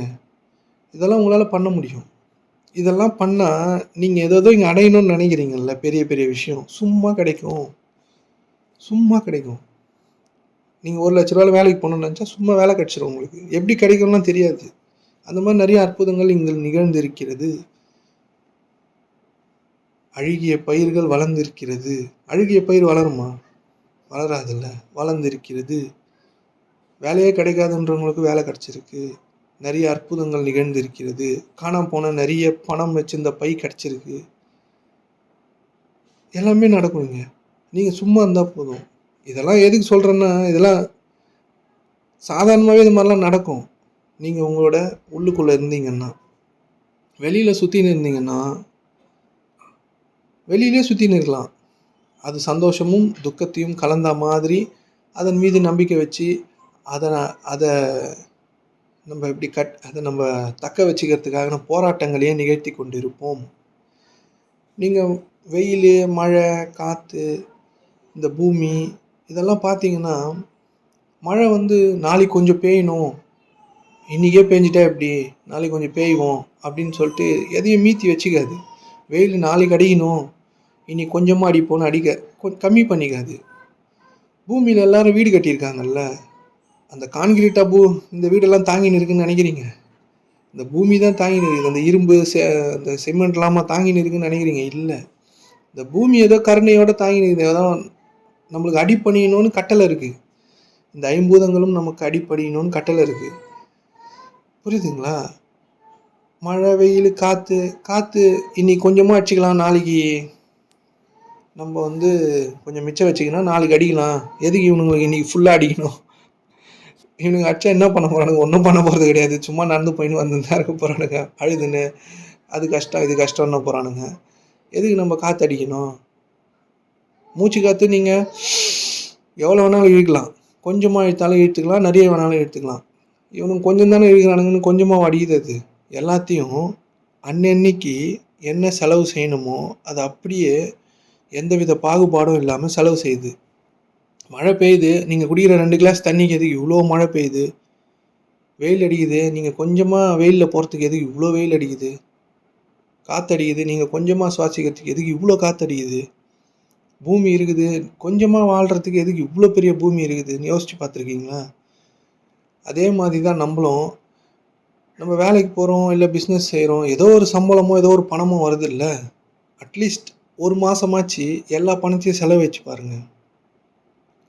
இதெல்லாம் உங்களால் பண்ண முடியும். இதெல்லாம் பண்ணால் நீங்கள் ஏதோ இங்கே அடையணும்னு நினைக்கிறீங்கல்ல, பெரிய பெரிய விஷயம் சும்மா கிடைக்கும். சும்மா கிடைக்கும். நீங்கள் 1,00,000 வேலைக்கு போகணுன்னு நினச்சா சும்மா வேலை கிடச்சிடும் உங்களுக்கு. எப்படி கிடைக்கும்லாம் தெரியாது. அந்த மாதிரி நிறைய அற்புதங்கள் இங்கே நிகழ்ந்திருக்கிறது. அழுகிய பயிர்கள் வளர்ந்திருக்கிறது. அழுகிய பயிர் வளருமா? வளராதில்ல. வளர்ந்திருக்கிறது. வேலையே கிடைக்காதுன்றவங்களுக்கு வேலை கிடச்சிருக்கு. நிறைய அற்புதங்கள் நிகழ்ந்திருக்கிறது. காணாமல் போன நிறைய பணம் வச்சிருந்த பை கிடச்சிருக்கு. எல்லாமே நடக்குங்க. நீங்கள் சும்மா இருந்தால் போதும். இதெல்லாம் எதுக்கு சொல்கிறேன்னா, இதெல்லாம் சாதாரணமாகவே இது மாதிரிலாம் நடக்கும். நீங்கள் உங்களோட உள்ளுக்குள்ளே இருந்தீங்கன்னா, வெளியில் சுற்றின்னு இருந்தீங்கன்னா வெளியிலே சுற்றின்னு இருக்கலாம். அது சந்தோஷமும் துக்கத்தையும் கலந்த மாதிரி அதன் மீது நம்பிக்கை வச்சு அதை நம்ம எப்படி அதை நம்ம தக்க வச்சுக்கிறதுக்காக போராட்டங்களையே நிகழ்த்தி கொண்டிருப்போம். நீங்கள் வெயில், மழை, காற்று, இந்த பூமி இதெல்லாம் பார்த்தீங்கன்னா, மழை நாளைக்கு கொஞ்சம் பெய்யணும், இன்றைக்கே பெஞ்சிட்டா எப்படி, நாளைக்கு கொஞ்சம் பெய்வோம் அப்படின்னு சொல்லிட்டு எதையும் மீற்றி வச்சுக்காது. வெயில் நாளைக்கு அடிக்கணும், இன்னைக்கு கொஞ்சமாக அடிப்போன்னு கொஞ்சம் கம்மி பண்ணிக்காது. பூமியில் எல்லோரும் வீடு கட்டியிருக்காங்கல்ல, அந்த கான்கிரீட்டாக இந்த வீடெல்லாம் தாங்கின்னு இருக்குன்னு நினைக்கிறீங்க? இந்த பூமி தான் தாங்கின்னு இருக்குது. அந்த இரும்பு அந்த சிமெண்ட் இல்லாமல் தாங்கின்னு இருக்குன்னு நினைக்கிறீங்க? இல்லை. இந்த பூமி ஏதோ கருணையோடு தாங்கின்னு இருக்குது. ஏதோ நம்மளுக்கு அடிப்பணியணும்னு கட்டளை இருக்குது. இந்த ஐம்பூதங்களும் நமக்கு அடிப்பணியணும்னு கட்டளை இருக்குது. புரியுதுங்களா? மழை, வெயில், காற்று இன்னைக்கு கொஞ்சமாக அடிச்சிக்கலாம், நாளைக்கு நம்ம கொஞ்சம் மிச்சம் வச்சுக்கணும், நாளைக்கு அடிக்கலாம். எதுக்கு இவனுங்களுக்கு இன்றைக்கி ஃபுல்லாக அடிக்கணும்? இவனுங்க அடிச்சா என்ன பண்ண போகிறானுங்க? ஒன்றும் பண்ண போகிறது கிடையாது. சும்மா நடந்து போயின்னு வந்துதான் இருக்க போகிறானுங்க, அழுதுன்னு. அது கஷ்டம், இது கஷ்டம்னு போகிறானுங்க. எதுக்கு நம்ம காற்று அடிக்கணும்? மூச்சு காற்று நீங்கள் எவ்வளோ வேணாலும் இழுக்கலாம். கொஞ்சமாக இழுத்தாலும் இழுத்துக்கலாம், நிறைய வேணாலும் இழுத்துக்கலாம். இவனுக்கு கொஞ்சம் தானே இழுக்கிறானுங்கன்னு கொஞ்சமாக அடிக்குது. அது எல்லாத்தையும் அன்னன்னைக்கு என்ன செலவு செய்யணுமோ அது அப்படியே எந்தவித பாகுபாடும் இல்லாமல் செலவு செய்யுது. மழை பெய்யுது, நீங்கள் குடிக்கிற 2 கிளாஸ் தண்ணிக்கு எதுக்கு இவ்வளோ மழை பெய்யுது? வெயில் அடிக்குது, நீங்கள் கொஞ்சமாக வெயிலில் போகிறதுக்கு எதுக்கு இவ்வளோ வெயில் அடிக்குது? காற்றடிக்குது, நீங்கள் கொஞ்சமாக சுவாசிக்கிறதுக்கு எதுக்கு இவ்வளோ காற்றடிக்குது? பூமி இருக்குது, கொஞ்சமாக வாழ்கிறதுக்கு எதுக்கு இவ்வளோ பெரிய பூமி இருக்குதுன்னு யோசித்து பார்த்துருக்கீங்களா? அதே மாதிரி தான் நம்மளும் வேலைக்கு போகிறோம், இல்லை பிஸ்னஸ் செய்கிறோம், ஏதோ ஒரு சம்பளமோ ஏதோ ஒரு பணமோ வருது இல்லை, அட்லீஸ்ட் ஒரு மாசமாச்சு எல்லா பணத்தையும் செலவழிச்சு பாருங்க.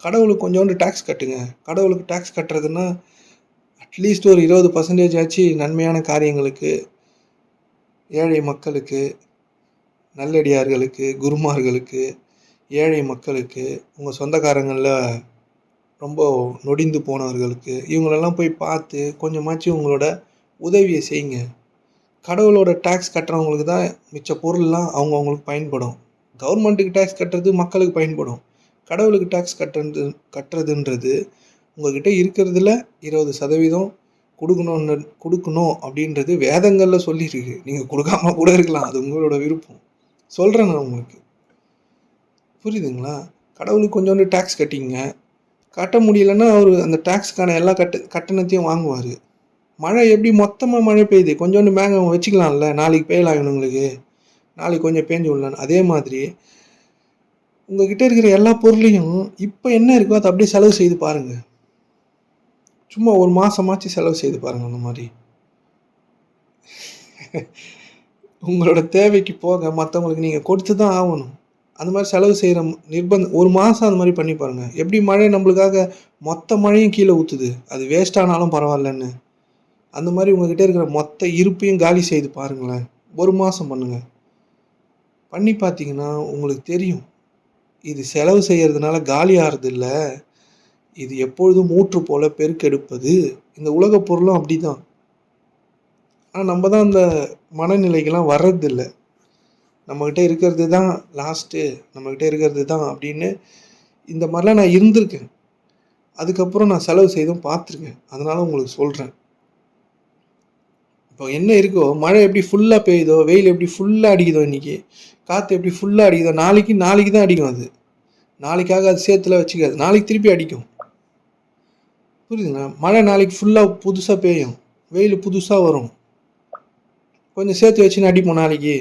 கடவுளுக்கு கொஞ்சோண்டு டாக்ஸ் கட்டுங்க. கடவுளுக்கு டாக்ஸ் கட்டுறதுன்னா, அட்லீஸ்ட் ஒரு 20% ஆச்சு நன்மையான காரியங்களுக்கு, ஏழை மக்களுக்கு, நல்லடியார்களுக்கு, குருமார்களுக்கு, ஏழை மக்களுக்கு, உங்க சொந்தக்காரங்கள்ல ரொம்ப நொடிந்து போனவர்களுக்கு, இவங்களெல்லாம் போய் பார்த்து கொஞ்சமாச்சும் உங்களோட உதவிய செய்யுங்க. கடவுளோட டாக்ஸ் கட்டுறவங்களுக்கு தான் மிச்ச பொருள்லாம் அவங்கவங்களுக்கு பயன்படும். கவர்மெண்ட்டுக்கு டாக்ஸ் கட்டுறது மக்களுக்கு பயன்படும். கடவுளுக்கு டாக்ஸ் கட்டுறதுன்றது உங்ககிட்ட இருக்கிறதுல 20% குடுக்கணும் அப்படின்றது வேதங்கள்ல சொல்லியிருக்கு. நீங்க குடுக்காம கூட இருக்கலாம். அது உங்களோட விருப்பம். சொல்றேன் நான் உங்களுக்கு. புரியுதுங்களா? கடவுளுக்கு கொஞ்சோண்டு டாக்ஸ் கட்டிக்கங்க. கட்ட முடியலன்னா அவரு அந்த டாக்ஸ்க்கான எல்லா கட்டணத்தையும் வாங்குவாரு. மழை எப்படி மொத்தமா மழை பெய்யுது. கொஞ்சோண்டு மேகம் வச்சுக்கலாம்ல. நாளைக்கு பெய்யலாம் இவனுங்களுக்கு. நாளைக்கு கொஞ்சம் பேஞ்சு விடலான்னு. அதே மாதிரி உங்ககிட்ட இருக்கிற எல்லா பொருளையும் இப்ப என்ன இருக்கோ அத அப்படியே செலவு செய்து பாருங்க. சும்மா ஒரு மாசமாச்சு செலவு செய்து பாருங்க அந்த மாரி. உங்களோட தேவைக்கு போக மத்தவங்களுக்கு நீங்க கொடுத்து தான் ஆவணும். அந்த மாரி செலவு செய்ற ஒரு மாசம் அந்த மாரி பண்ணி பாருங்க. எப்படி மழை நம்மளுக்காக மொத்த மழையும் கீழ ஊத்துது. அது வேஸ்ட் ஆனாலும் பரவாயில்லன்னு. அந்த மாரி உங்ககிட்ட இருக்கிற மொத்த இருப்பையும் காலி செய்து பாருங்களேன். ஒரு மாசம் பண்ணுங்க. பண்ணி பார்த்தீங்கன்னா உங்களுக்கு தெரியும். இது செலவு செய்யறதுனால காலி ஆறது இல்ல. இது எப்பொழுதும் ஊற்று போல பெருக்கெடுப்பது. இந்த உலகப் பொருளும் அப்படிதான். ஆனா நம்ம தான் அந்த மனநிலைக்கெல்லாம் வர்றதில்ல. நம்மகிட்ட இருக்கிறது தான் லாஸ்ட்டு. நம்மகிட்ட இருக்கிறது தான் அப்படின்னு இந்த மாரிலாம் நான் இருந்திருக்கேன். அதுக்கப்புறம் நான் செலவு செய்தும் பார்த்துருக்கேன். அதனால உங்களுக்கு சொல்றேன். இப்போ என்ன இருக்கோ, மழை எப்படி ஃபுல்லா பெய்யுதோ, வெயில் எப்படி ஃபுல்லா அடிக்குதோ இன்னைக்கு, காத்து எப்படி ஃபுல்லா அடிக்குதோ, நாளைக்கு நாளைக்கு தான் அடிக்கும் அது. நாளைக்காக அது சேத்துல வச்சுக்காது. நாளைக்கு திருப்பி அடிக்கும். புரியுதுங்களா? மழை நாளைக்கு ஃபுல்லா புதுசா பெய்யும். வெயில் புதுசா வரும். கொஞ்சம் சேர்த்து வச்சுன்னு அடிப்போம் நாளைக்கு.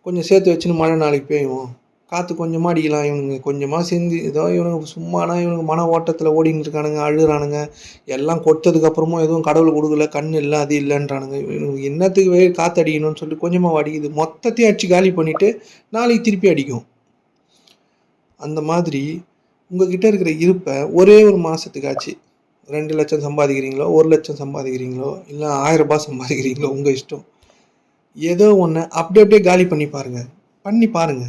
கொஞ்சம் சேர்த்து வச்சுன்னு மழை நாளைக்கு பெய்யும். காற்று கொஞ்சமாக அடிக்கலாம். இவனுங்க கொஞ்சமாக செஞ்சு ஏதோ இவனுங்க சும்மானா இவனுங்க மன ஓட்டத்தில் ஓடின்னு இருக்கானுங்க, அழுகுறானுங்க. எல்லாம் கொடுத்ததுக்கப்புறமும் எதுவும் கடவுள் கொடுக்கல, கண் இல்லை, அது இல்லைன்றானுங்க. இவனுக்கு என்னத்துக்கு காற்று அடிக்கணும்னு சொல்லிட்டு கொஞ்சமாக அடிக்குது. மொத்தத்தையும் அடிச்சு காலி பண்ணிவிட்டு நாளைக்கு திருப்பி அடிக்கும். அந்த மாதிரி உங்ககிட்ட இருக்கிற இருப்பை ஒரே ஒரு மாதத்துக்காச்சு 2,00,000 சம்பாதிக்கிறீங்களோ, 1,00,000 சம்பாதிக்கிறீங்களோ, இல்லை 1000 ரூபாய் சம்பாதிக்கிறீங்களோ, உங்கள் இஷ்டம். ஏதோ ஒன்று அப்படி அப்படியே காலி பண்ணி பாருங்க. பண்ணி பாருங்க.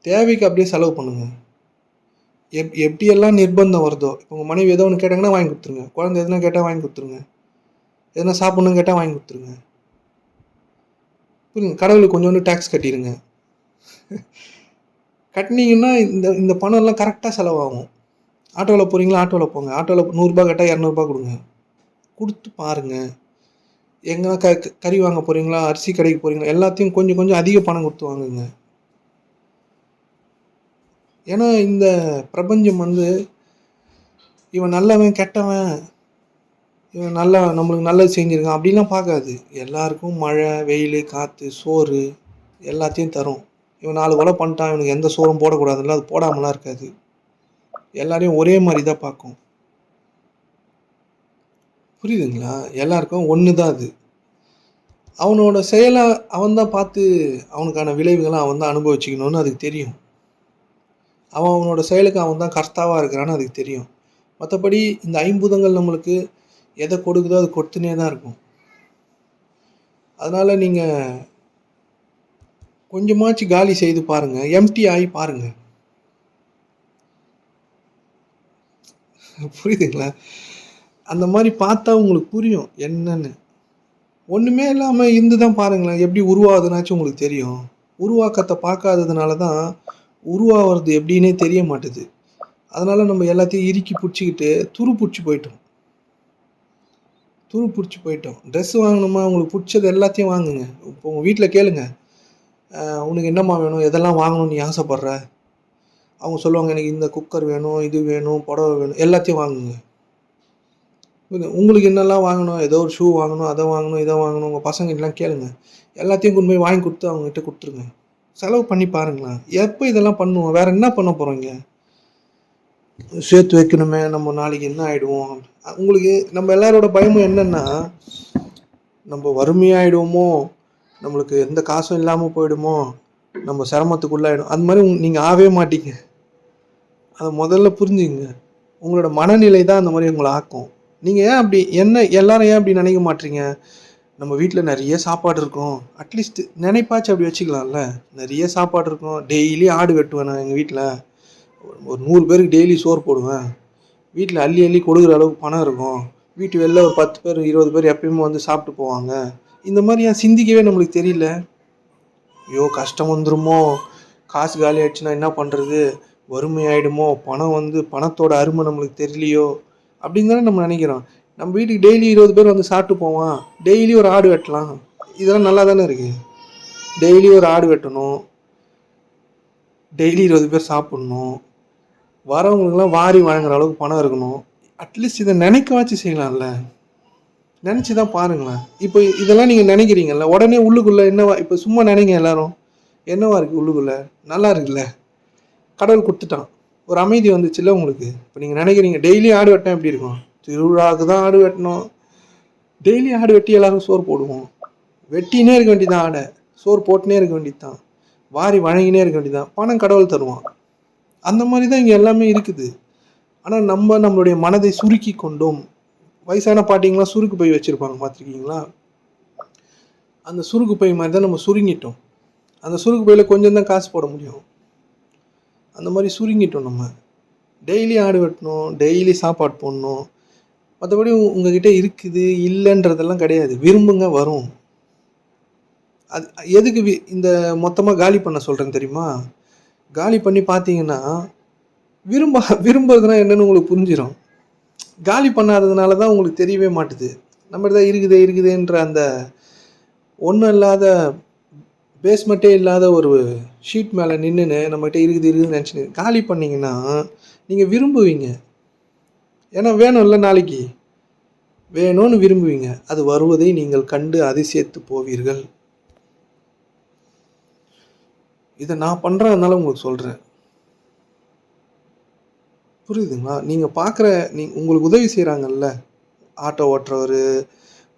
தேவைக்கு அப்படியே செலவு பண்ணுங்க. எப்படியெல்லாம் நிர்பந்தம் வருதோ, இப்போ உங்கள் மனைவி ஏதோ ஒன்று கேட்டாங்கன்னா வாங்கி கொடுத்துருங்க. குழந்தை எதுனா கேட்டால் வாங்கி கொடுத்துருங்க. எதுனா சாப்பிட்ணுன்னு கேட்டால் வாங்கி கொடுத்துருங்க. புரியுங்க. கடவுளுக்கு கொஞ்சோண்டு டேக்ஸ் கட்டிடுங்க. கட்டினீங்கன்னா இந்த இந்த பணம்லாம் கரெக்டாக செலவாகும். ஆட்டோவில் போகிறீங்களா, ஆட்டோவில் போங்க. ஆட்டோவில் ரூ. 100 கேட்டால் ரூ. 200 கொடுங்க. கொடுத்து பாருங்க. எங்கன்னா கறி வாங்க போகிறீங்களா, அரிசி கடைக்கு போகிறீங்களா, எல்லாத்தையும் கொஞ்சம் கொஞ்சம் அதிக பணம் கொடுத்து வாங்குங்க. ஏன்னா இந்த பிரபஞ்சம் இவன் நல்லவன் கெட்டவன், இவன் நல்லா நம்மளுக்கு நல்லது செஞ்சுருக்கான் அப்படிலாம் பார்க்காது. எல்லாருக்கும் மழை, வெயில், காற்று, சோறு எல்லாத்தையும் தரும். இவன் 4 கொலை பண்ணிட்டான், இவனுக்கு எந்த சோறும் போடக்கூடாதுல்ல, அது போடாமலாம் இருக்காது. எல்லாரையும் ஒரே மாதிரி தான் பார்க்கும். புரியுதுங்களா? எல்லாருக்கும் ஒன்று தான் அது. அவனோட செயலை அவன் தான் பார்த்து அவனுக்கான விளைவுகளை அவன் தான் அனுபவிச்சுக்கணும்னு அதுக்கு தெரியும். அவனோட செயலுக்கு அவன் தான் கர்த்தாவாக இருக்கிறான்னு அதுக்கு தெரியும். மற்றபடி இந்த ஐம்பூதங்கள் நம்மளுக்கு எதை கொடுக்குதோ அது கொடுத்துனே தான் இருக்கும். அதனால் நீங்கள் கொஞ்சமாச்சு காலி செய்து பாருங்கள். எம்டி ஆகி பாருங்கள். புரியுதுங்களா? அந்த மாதிரி பார்த்தா உங்களுக்கு புரியும் என்னன்னு. ஒன்றுமே இல்லாமல் இருந்து தான் பாருங்களேன், எப்படி உருவாகுதுனாச்சும் உங்களுக்கு தெரியும். உருவாக்கத்தை பார்க்காததுனால தான் உருவாகிறது எப்படின்னே தெரிய மாட்டுது. அதனால் நம்ம எல்லாத்தையும் இறுக்கி பிடிச்சிக்கிட்டு துரு பிடிச்சி போயிட்டோம். ட்ரெஸ் வாங்கணுமா, உங்களுக்கு பிடிச்சது எல்லாத்தையும் வாங்குங்க. இப்போ உங்கள் வீட்டில் கேளுங்க, உனக்கு என்னம்மா வேணும், எதெல்லாம் வாங்கணும்னு நீ ஆசைப்பட்ற? அவங்க சொல்லுவாங்க, எனக்கு இந்த குக்கர் வேணும், இது வேணும், புடவை வேணும், எல்லாத்தையும் வாங்குங்க. உங்களுக்கு என்னெல்லாம் வாங்கணும், ஏதோ ஒரு ஷூ வாங்கணும், அதை வாங்கணும், இதை வாங்கணும், உங்கள் பசங்கள்லாம் கேளுங்க. எல்லாத்தையும் கொண்டு போய் வாங்கி கொடுத்து அவங்ககிட்ட கொடுத்துருங்க. செலவு பண்ணி பாருங்களேன். எப்போ இதெல்லாம் பண்ணுவோம்? வேறு என்ன பண்ண போகிறோங்க? சேர்த்து வைக்கணுமே, நம்ம நாளைக்கு என்ன ஆகிடுவோம்? உங்களுக்கு நம்ம எல்லாரோட பயமும் என்னென்னா, நம்ம வறுமையாகிடுவோமோ, நம்மளுக்கு எந்த காசும் இல்லாமல் போயிடுமோ, நம்ம சிரமத்துக்குள்ளாயிடும். அது மாதிரி நீங்கள் ஆகவே மாட்டீங்க. அதை முதல்ல புரிஞ்சுங்க. உங்களோட மனநிலை தான் அந்த மாதிரி உங்களை ஆக்கும். நீங்கள் ஏன் அப்படி எல்லாரும் ஏன் அப்படி நினைக்க மாட்டீங்க? நம்ம வீட்டில் நிறைய சாப்பாடு இருக்கும், அட்லீஸ்ட் நினைப்பாச்சும் அப்படி வச்சுக்கலாம்ல. நிறைய சாப்பாடு இருக்கும், டெய்லி ஆடு வெட்டுவேன் நான் எங்கள் வீட்டில், ஒரு 100 பேருக்கு டெய்லி சோறு போடுவேன், வீட்டில் அள்ளி அள்ளி கொடுக்குற அளவுக்கு பணம் இருக்கும், வீட்டு வெளில ஒரு 10 பேர் 20 பேர் எப்பயுமே வந்து சாப்பிட்டு போவாங்க. இந்த மாதிரி ஏன் சிந்திக்கவே நம்மளுக்கு தெரியல? ஐயோ கஷ்டம் வந்துருமோ, காசு காலி ஆயிடுச்சுன்னா என்ன பண்ணுறது, வறுமை ஆகிடுமோ, பணம் வந்து பணத்தோட அருமை நம்மளுக்கு தெரியலையோ அப்படின்னு தானே நம்ம நினைக்கிறோம். நம்ம வீட்டுக்கு டெய்லி 20 பேர் வந்து சாப்பிட்டு போவான், டெய்லி ஒரு ஆடு வெட்டலாம், இதெல்லாம் நல்லா தானே இருக்கு. டெய்லி ஒரு ஆடு வெட்டணும், டெய்லி 20 பேர் சாப்பிட்ணும், வரவங்களுக்குலாம் வாரி வழங்குற அளவுக்கு பணம் இருக்கணும். அட்லீஸ்ட் இதை நினைக்கவாச்சும் செய்யலாம்ல. நினச்சி தான் பாருங்களேன். இப்போ இதெல்லாம் நீங்கள் நினைக்கிறீங்கல்ல, உடனே உள்ளுக்குள்ளே என்னவா, இப்போ சும்மா நினைங்க எல்லாரும், என்னவா இருக்குது உள்ளுக்குள்ளே? நல்லா இருக்குல்ல, கடவுள் கொடுத்துட்டான், ஒரு அமைதி வந்துச்சுல்ல உங்களுக்கு. இப்போ நீங்கள் நினைக்கிறீங்க டெய்லி ஆடு வெட்டினா எப்படி இருக்கும், திருவிழாவுக்கு தான் ஆடு வெட்டணும், டெய்லி ஆடு வெட்டி எல்லாரும் சோறு போடுவோம், வெட்டினே இருக்க வேண்டியதான், ஆடை சோறு போட்டுனே இருக்க வேண்டியது தான், வாரி வழங்கினே இருக்க வேண்டியதான், பணம் கடவுள் தருவான். அந்த மாதிரி தான் இங்கே எல்லாமே இருக்குது. ஆனால் நம்மளுடைய மனதை சுருக்கி கொண்டோம். வயசான பாட்டிங்களாம் சுருக்கு பை வச்சுருப்பாங்க, பார்த்துருக்கீங்களா? அந்த சுருக்கு பை மாதிரி தான் நம்ம சுருங்கிட்டோம். அந்த சுருக்கு பையில் கொஞ்சம் தான் காசு போட முடியும், அந்த மாதிரி சுருங்கிட்டோம் நம்ம. டெய்லி ஆடு வெட்டணும், டெய்லி சாப்பாடு போடணும், மற்றபடி உங்ககிட்ட இருக்குது இல்லைன்றதெல்லாம் கிடையாது. விரும்புங்க, வரும். அது எதுக்கு இந்த மொத்தமாக காலி பண்ண சொல்கிறேன்னு தெரியுமா? காலி பண்ணி பார்த்தீங்கன்னா விரும்புறதுனா என்னன்னு உங்களுக்கு புரிஞ்சிடும். காலி பண்ணாததுனால தான் உங்களுக்கு தெரியவே மாட்டுது. நம்மகிட்ட தான் இருக்குதுன்ற அந்த ஒன்றும் இல்லாத, பேஸ்மெண்ட்டே இல்லாத ஒரு ஷீட் மேலே நின்றுன்னு நம்மகிட்ட இருக்குதுன்னு நினச்சின்னு காலி பண்ணிங்கன்னா நீங்கள் விரும்புவீங்க. ஏன்னா வேணும்ல, நாளைக்கு வேணும்னு விரும்புவீங்க. அது வருவதை நீங்கள் கண்டு அதிசயித்து போவீர்கள். இதை நான் பண்ணுறதுனால உங்களுக்கு சொல்கிறேன், புரியுதுங்களா? நீங்கள் பார்க்குற உங்களுக்கு உதவி செய்கிறாங்கல்ல, ஆட்டோ ஓட்டுறவர்,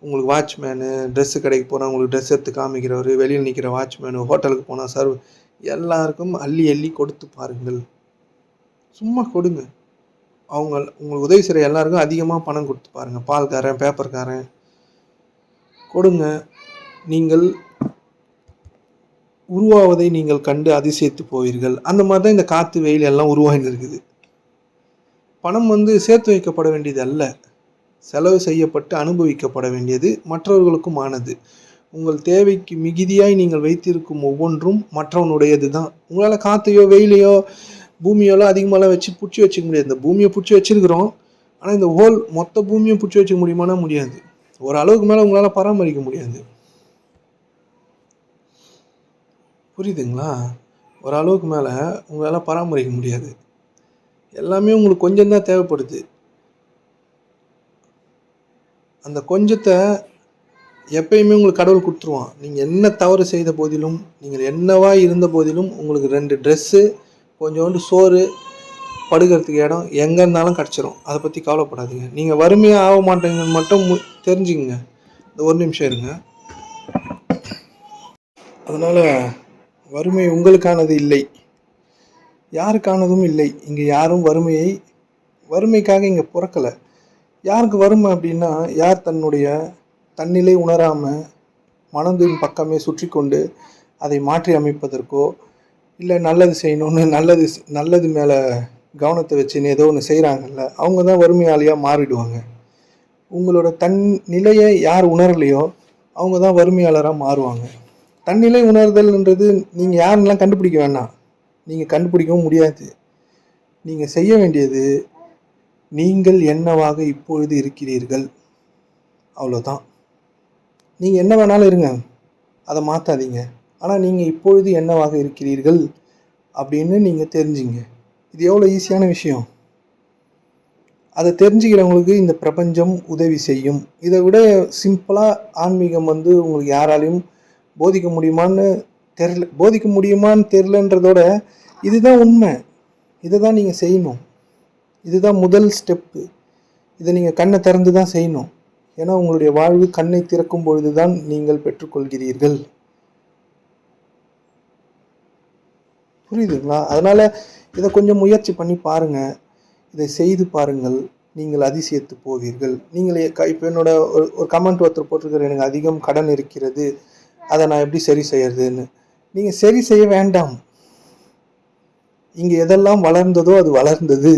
உங்களுக்கு வாட்ச்மேனு, ட்ரெஸ்ஸு கடைக்கு போனால் உங்களுக்கு ட்ரெஸ் எடுத்து காமிக்கிறவர், வெளியில் நிற்கிற வாட்ச்மேனு, ஹோட்டலுக்கு போனால் சர்வ், எல்லாருக்கும் அள்ளி அள்ளி கொடுத்து பாருங்கள். சும்மா கொடுங்க. உங்களுக்கு உதவி செய்கிற எல்லாருக்கும் அதிகமாக பணம் கொடுத்து பாருங்கள். பால்காரன், பேப்பர்காரன் கொடுங்க. நீங்கள் உருவாவதை நீங்கள் கண்டு அதிசயித்து போவீர்கள். அந்த மாதிரி தான் இந்த காற்று வெயில் எல்லாம் உருவாகிட்டு இருக்குது. பணம் வந்து சேர்த்து வைக்கப்பட வேண்டியது அல்ல, செலவு செய்யப்பட்டு அனுபவிக்கப்பட வேண்டியது மற்றவர்களுக்கும் ஆனது. உங்கள் தேவைக்கு மிகுதியாய் நீங்கள் வைத்திருக்கும் ஒவ்வொன்றும் மற்றவனுடையது தான். உங்களால் காற்றையோ வெயிலையோ பூமியோலாம் அதிகமாகலாம் வச்சு பிடிச்சி வச்சுக்க முடியாது. இந்த பூமியை பிடிச்சி வச்சுருக்கிறோம், ஆனால் இந்த மொத்த பூமியை பிடிச்சி வச்சுக்க முடியுமானா முடியாது. ஒரு அளவுக்கு மேலே உங்களால் பராமரிக்க முடியாது. புரியுதுங்களா? ஒரு அளவுக்கு மேலே உங்களால் பராமரிக்க முடியாது. எல்லாமே உங்களுக்கு கொஞ்சம் தான் தேவைப்படுது. அந்த கொஞ்சத்தை எப்பயுமே உங்களுக்கு கடவுள் கொடுத்துருவான். நீங்கள் என்ன தவறு செய்த போதிலும், நீங்கள் என்னவா இருந்த போதிலும், உங்களுக்கு 2 ட்ரெஸ்ஸு, கொஞ்சோண்டு சோறு, படுக்கிறதுக்கு இடம் எங்கே இருந்தாலும் கிடச்சிரும். அதை பற்றி கவலைப்படாதீங்க. நீங்கள் வறுமையாக ஆக மாட்டீங்கன்னு மட்டும் தெரிஞ்சுங்க. இந்த ஒரு நிமிஷம் இருங்க. அதனால் வறுமை உங்களுக்கானது இல்லை, யாருக்கானதும் இல்லை. இங்கே யாரும் வறுமைக்காக இங்கே பிறக்கலை. யாருக்கு வறுமை அப்படின்னா, யார் தன்னிலை உணராமல் மனதின் பக்கமே சுற்றி கொண்டு அதை மாற்றி அமைப்பதற்கோ, இல்லை நல்லது செய்யணும்னு நல்லது மேலே கவனத்தை வச்சுன்னு ஏதோ ஒன்று செய்கிறாங்கல்ல, அவங்க தான் வறுமையாளியாக மாறிடுவாங்க. உங்களோட நிலையை யார் உணரலையோ அவங்க தான் வறுமையாளராக மாறுவாங்க. தன்னிலை உணர்தல்ன்றது நீங்கள் யாருன்னெலாம் கண்டுபிடிக்க வேண்டாம், நீங்கள் கண்டுபிடிக்கவும் முடியாது. நீங்கள் செய்ய வேண்டியது, நீங்கள் என்னவாக இப்பொழுது இருக்கிறீர்கள், அவ்வளோதான். நீங்கள் என்ன வேணாலும் இருங்க, அதை மாற்றாதீங்க. ஆனால் நீங்கள் இப்பொழுது என்னவாக இருக்கிறீர்கள் அப்படின்னு நீங்கள் தெரிஞ்சுங்க. இது எவ்வளோ ஈஸியான விஷயம். அதை தெரிஞ்சுக்கிறவங்களுக்கு இந்த பிரபஞ்சம் உதவி செய்யும். இதை விட சிம்பிளாக ஆன்மீகம் வந்து உங்களுக்கு யாராலையும் போதிக்க முடியுமான்னு தெரிலன்றதோட இதுதான் உண்மை. இதை தான் நீங்கள் செய்யணும். இதுதான் முதல் ஸ்டெப்பு. இதை நீங்கள் கண்ணை திறந்து தான் செய்யணும். ஏன்னா உங்களுடைய வாழ்வு கண்ணை திறக்கும் பொழுது தான் நீங்கள் பெற்றுக்கொள்கிறீர்கள். புரியுதுங்களா? அதனால இத கொஞ்சம் முயற்சி பண்ணி பாருங்க. இதை செய்து பாருங்கள். நீங்கள் அதிசயித்து போவீர்கள். நீங்களே இப்ப என்னோட ஒரு ஒரு கமெண்ட் ஒருத்தர் போட்டிருக்காரு, "எனக்கு அதிகம் கடன் இருக்கிறது. அத நான் எப்படி சரி செய்யறதுன்னு?" நீங்க சரி செய்ய வேண்டாம். இங்க எதெல்லாம் வளர்ந்ததோ அது வளர்ந்தது.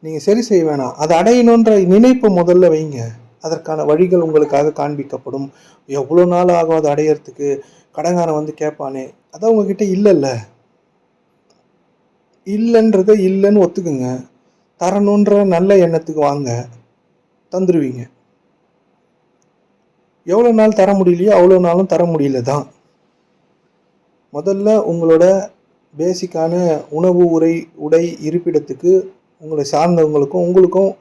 நீங்க சரி செய்ய வேணாம். அத அடையணுன்ற நினைப்பு முதல்ல வைங்க. அதற்கான வழிகள் உங்களுக்காக காண்பிக்கப்படும். எவ்வளோ நாள் ஆகும் அத அடையறதுக்கு? கடன்காரன் வந்து கேட்பானே! அதான் உங்ககிட்ட இல்லல்ல. இல்லன்றத இல்லன்னு ஒத்துக்குங்க. தரணுன்ற நல்ல எண்ணத்துக்கு வாங்க. தந்துருவீங்க. எவ்வளோ நாள் தர முடியலையோ, அவ்வளோ நாளும் தர முடியல தான். முதல்ல உங்களோட பேசிக்கான உணவு, உடை, இருப்பிடத்துக்கு உங்களை சார்ந்தவங்களுக்கும், உங்களுக்கும்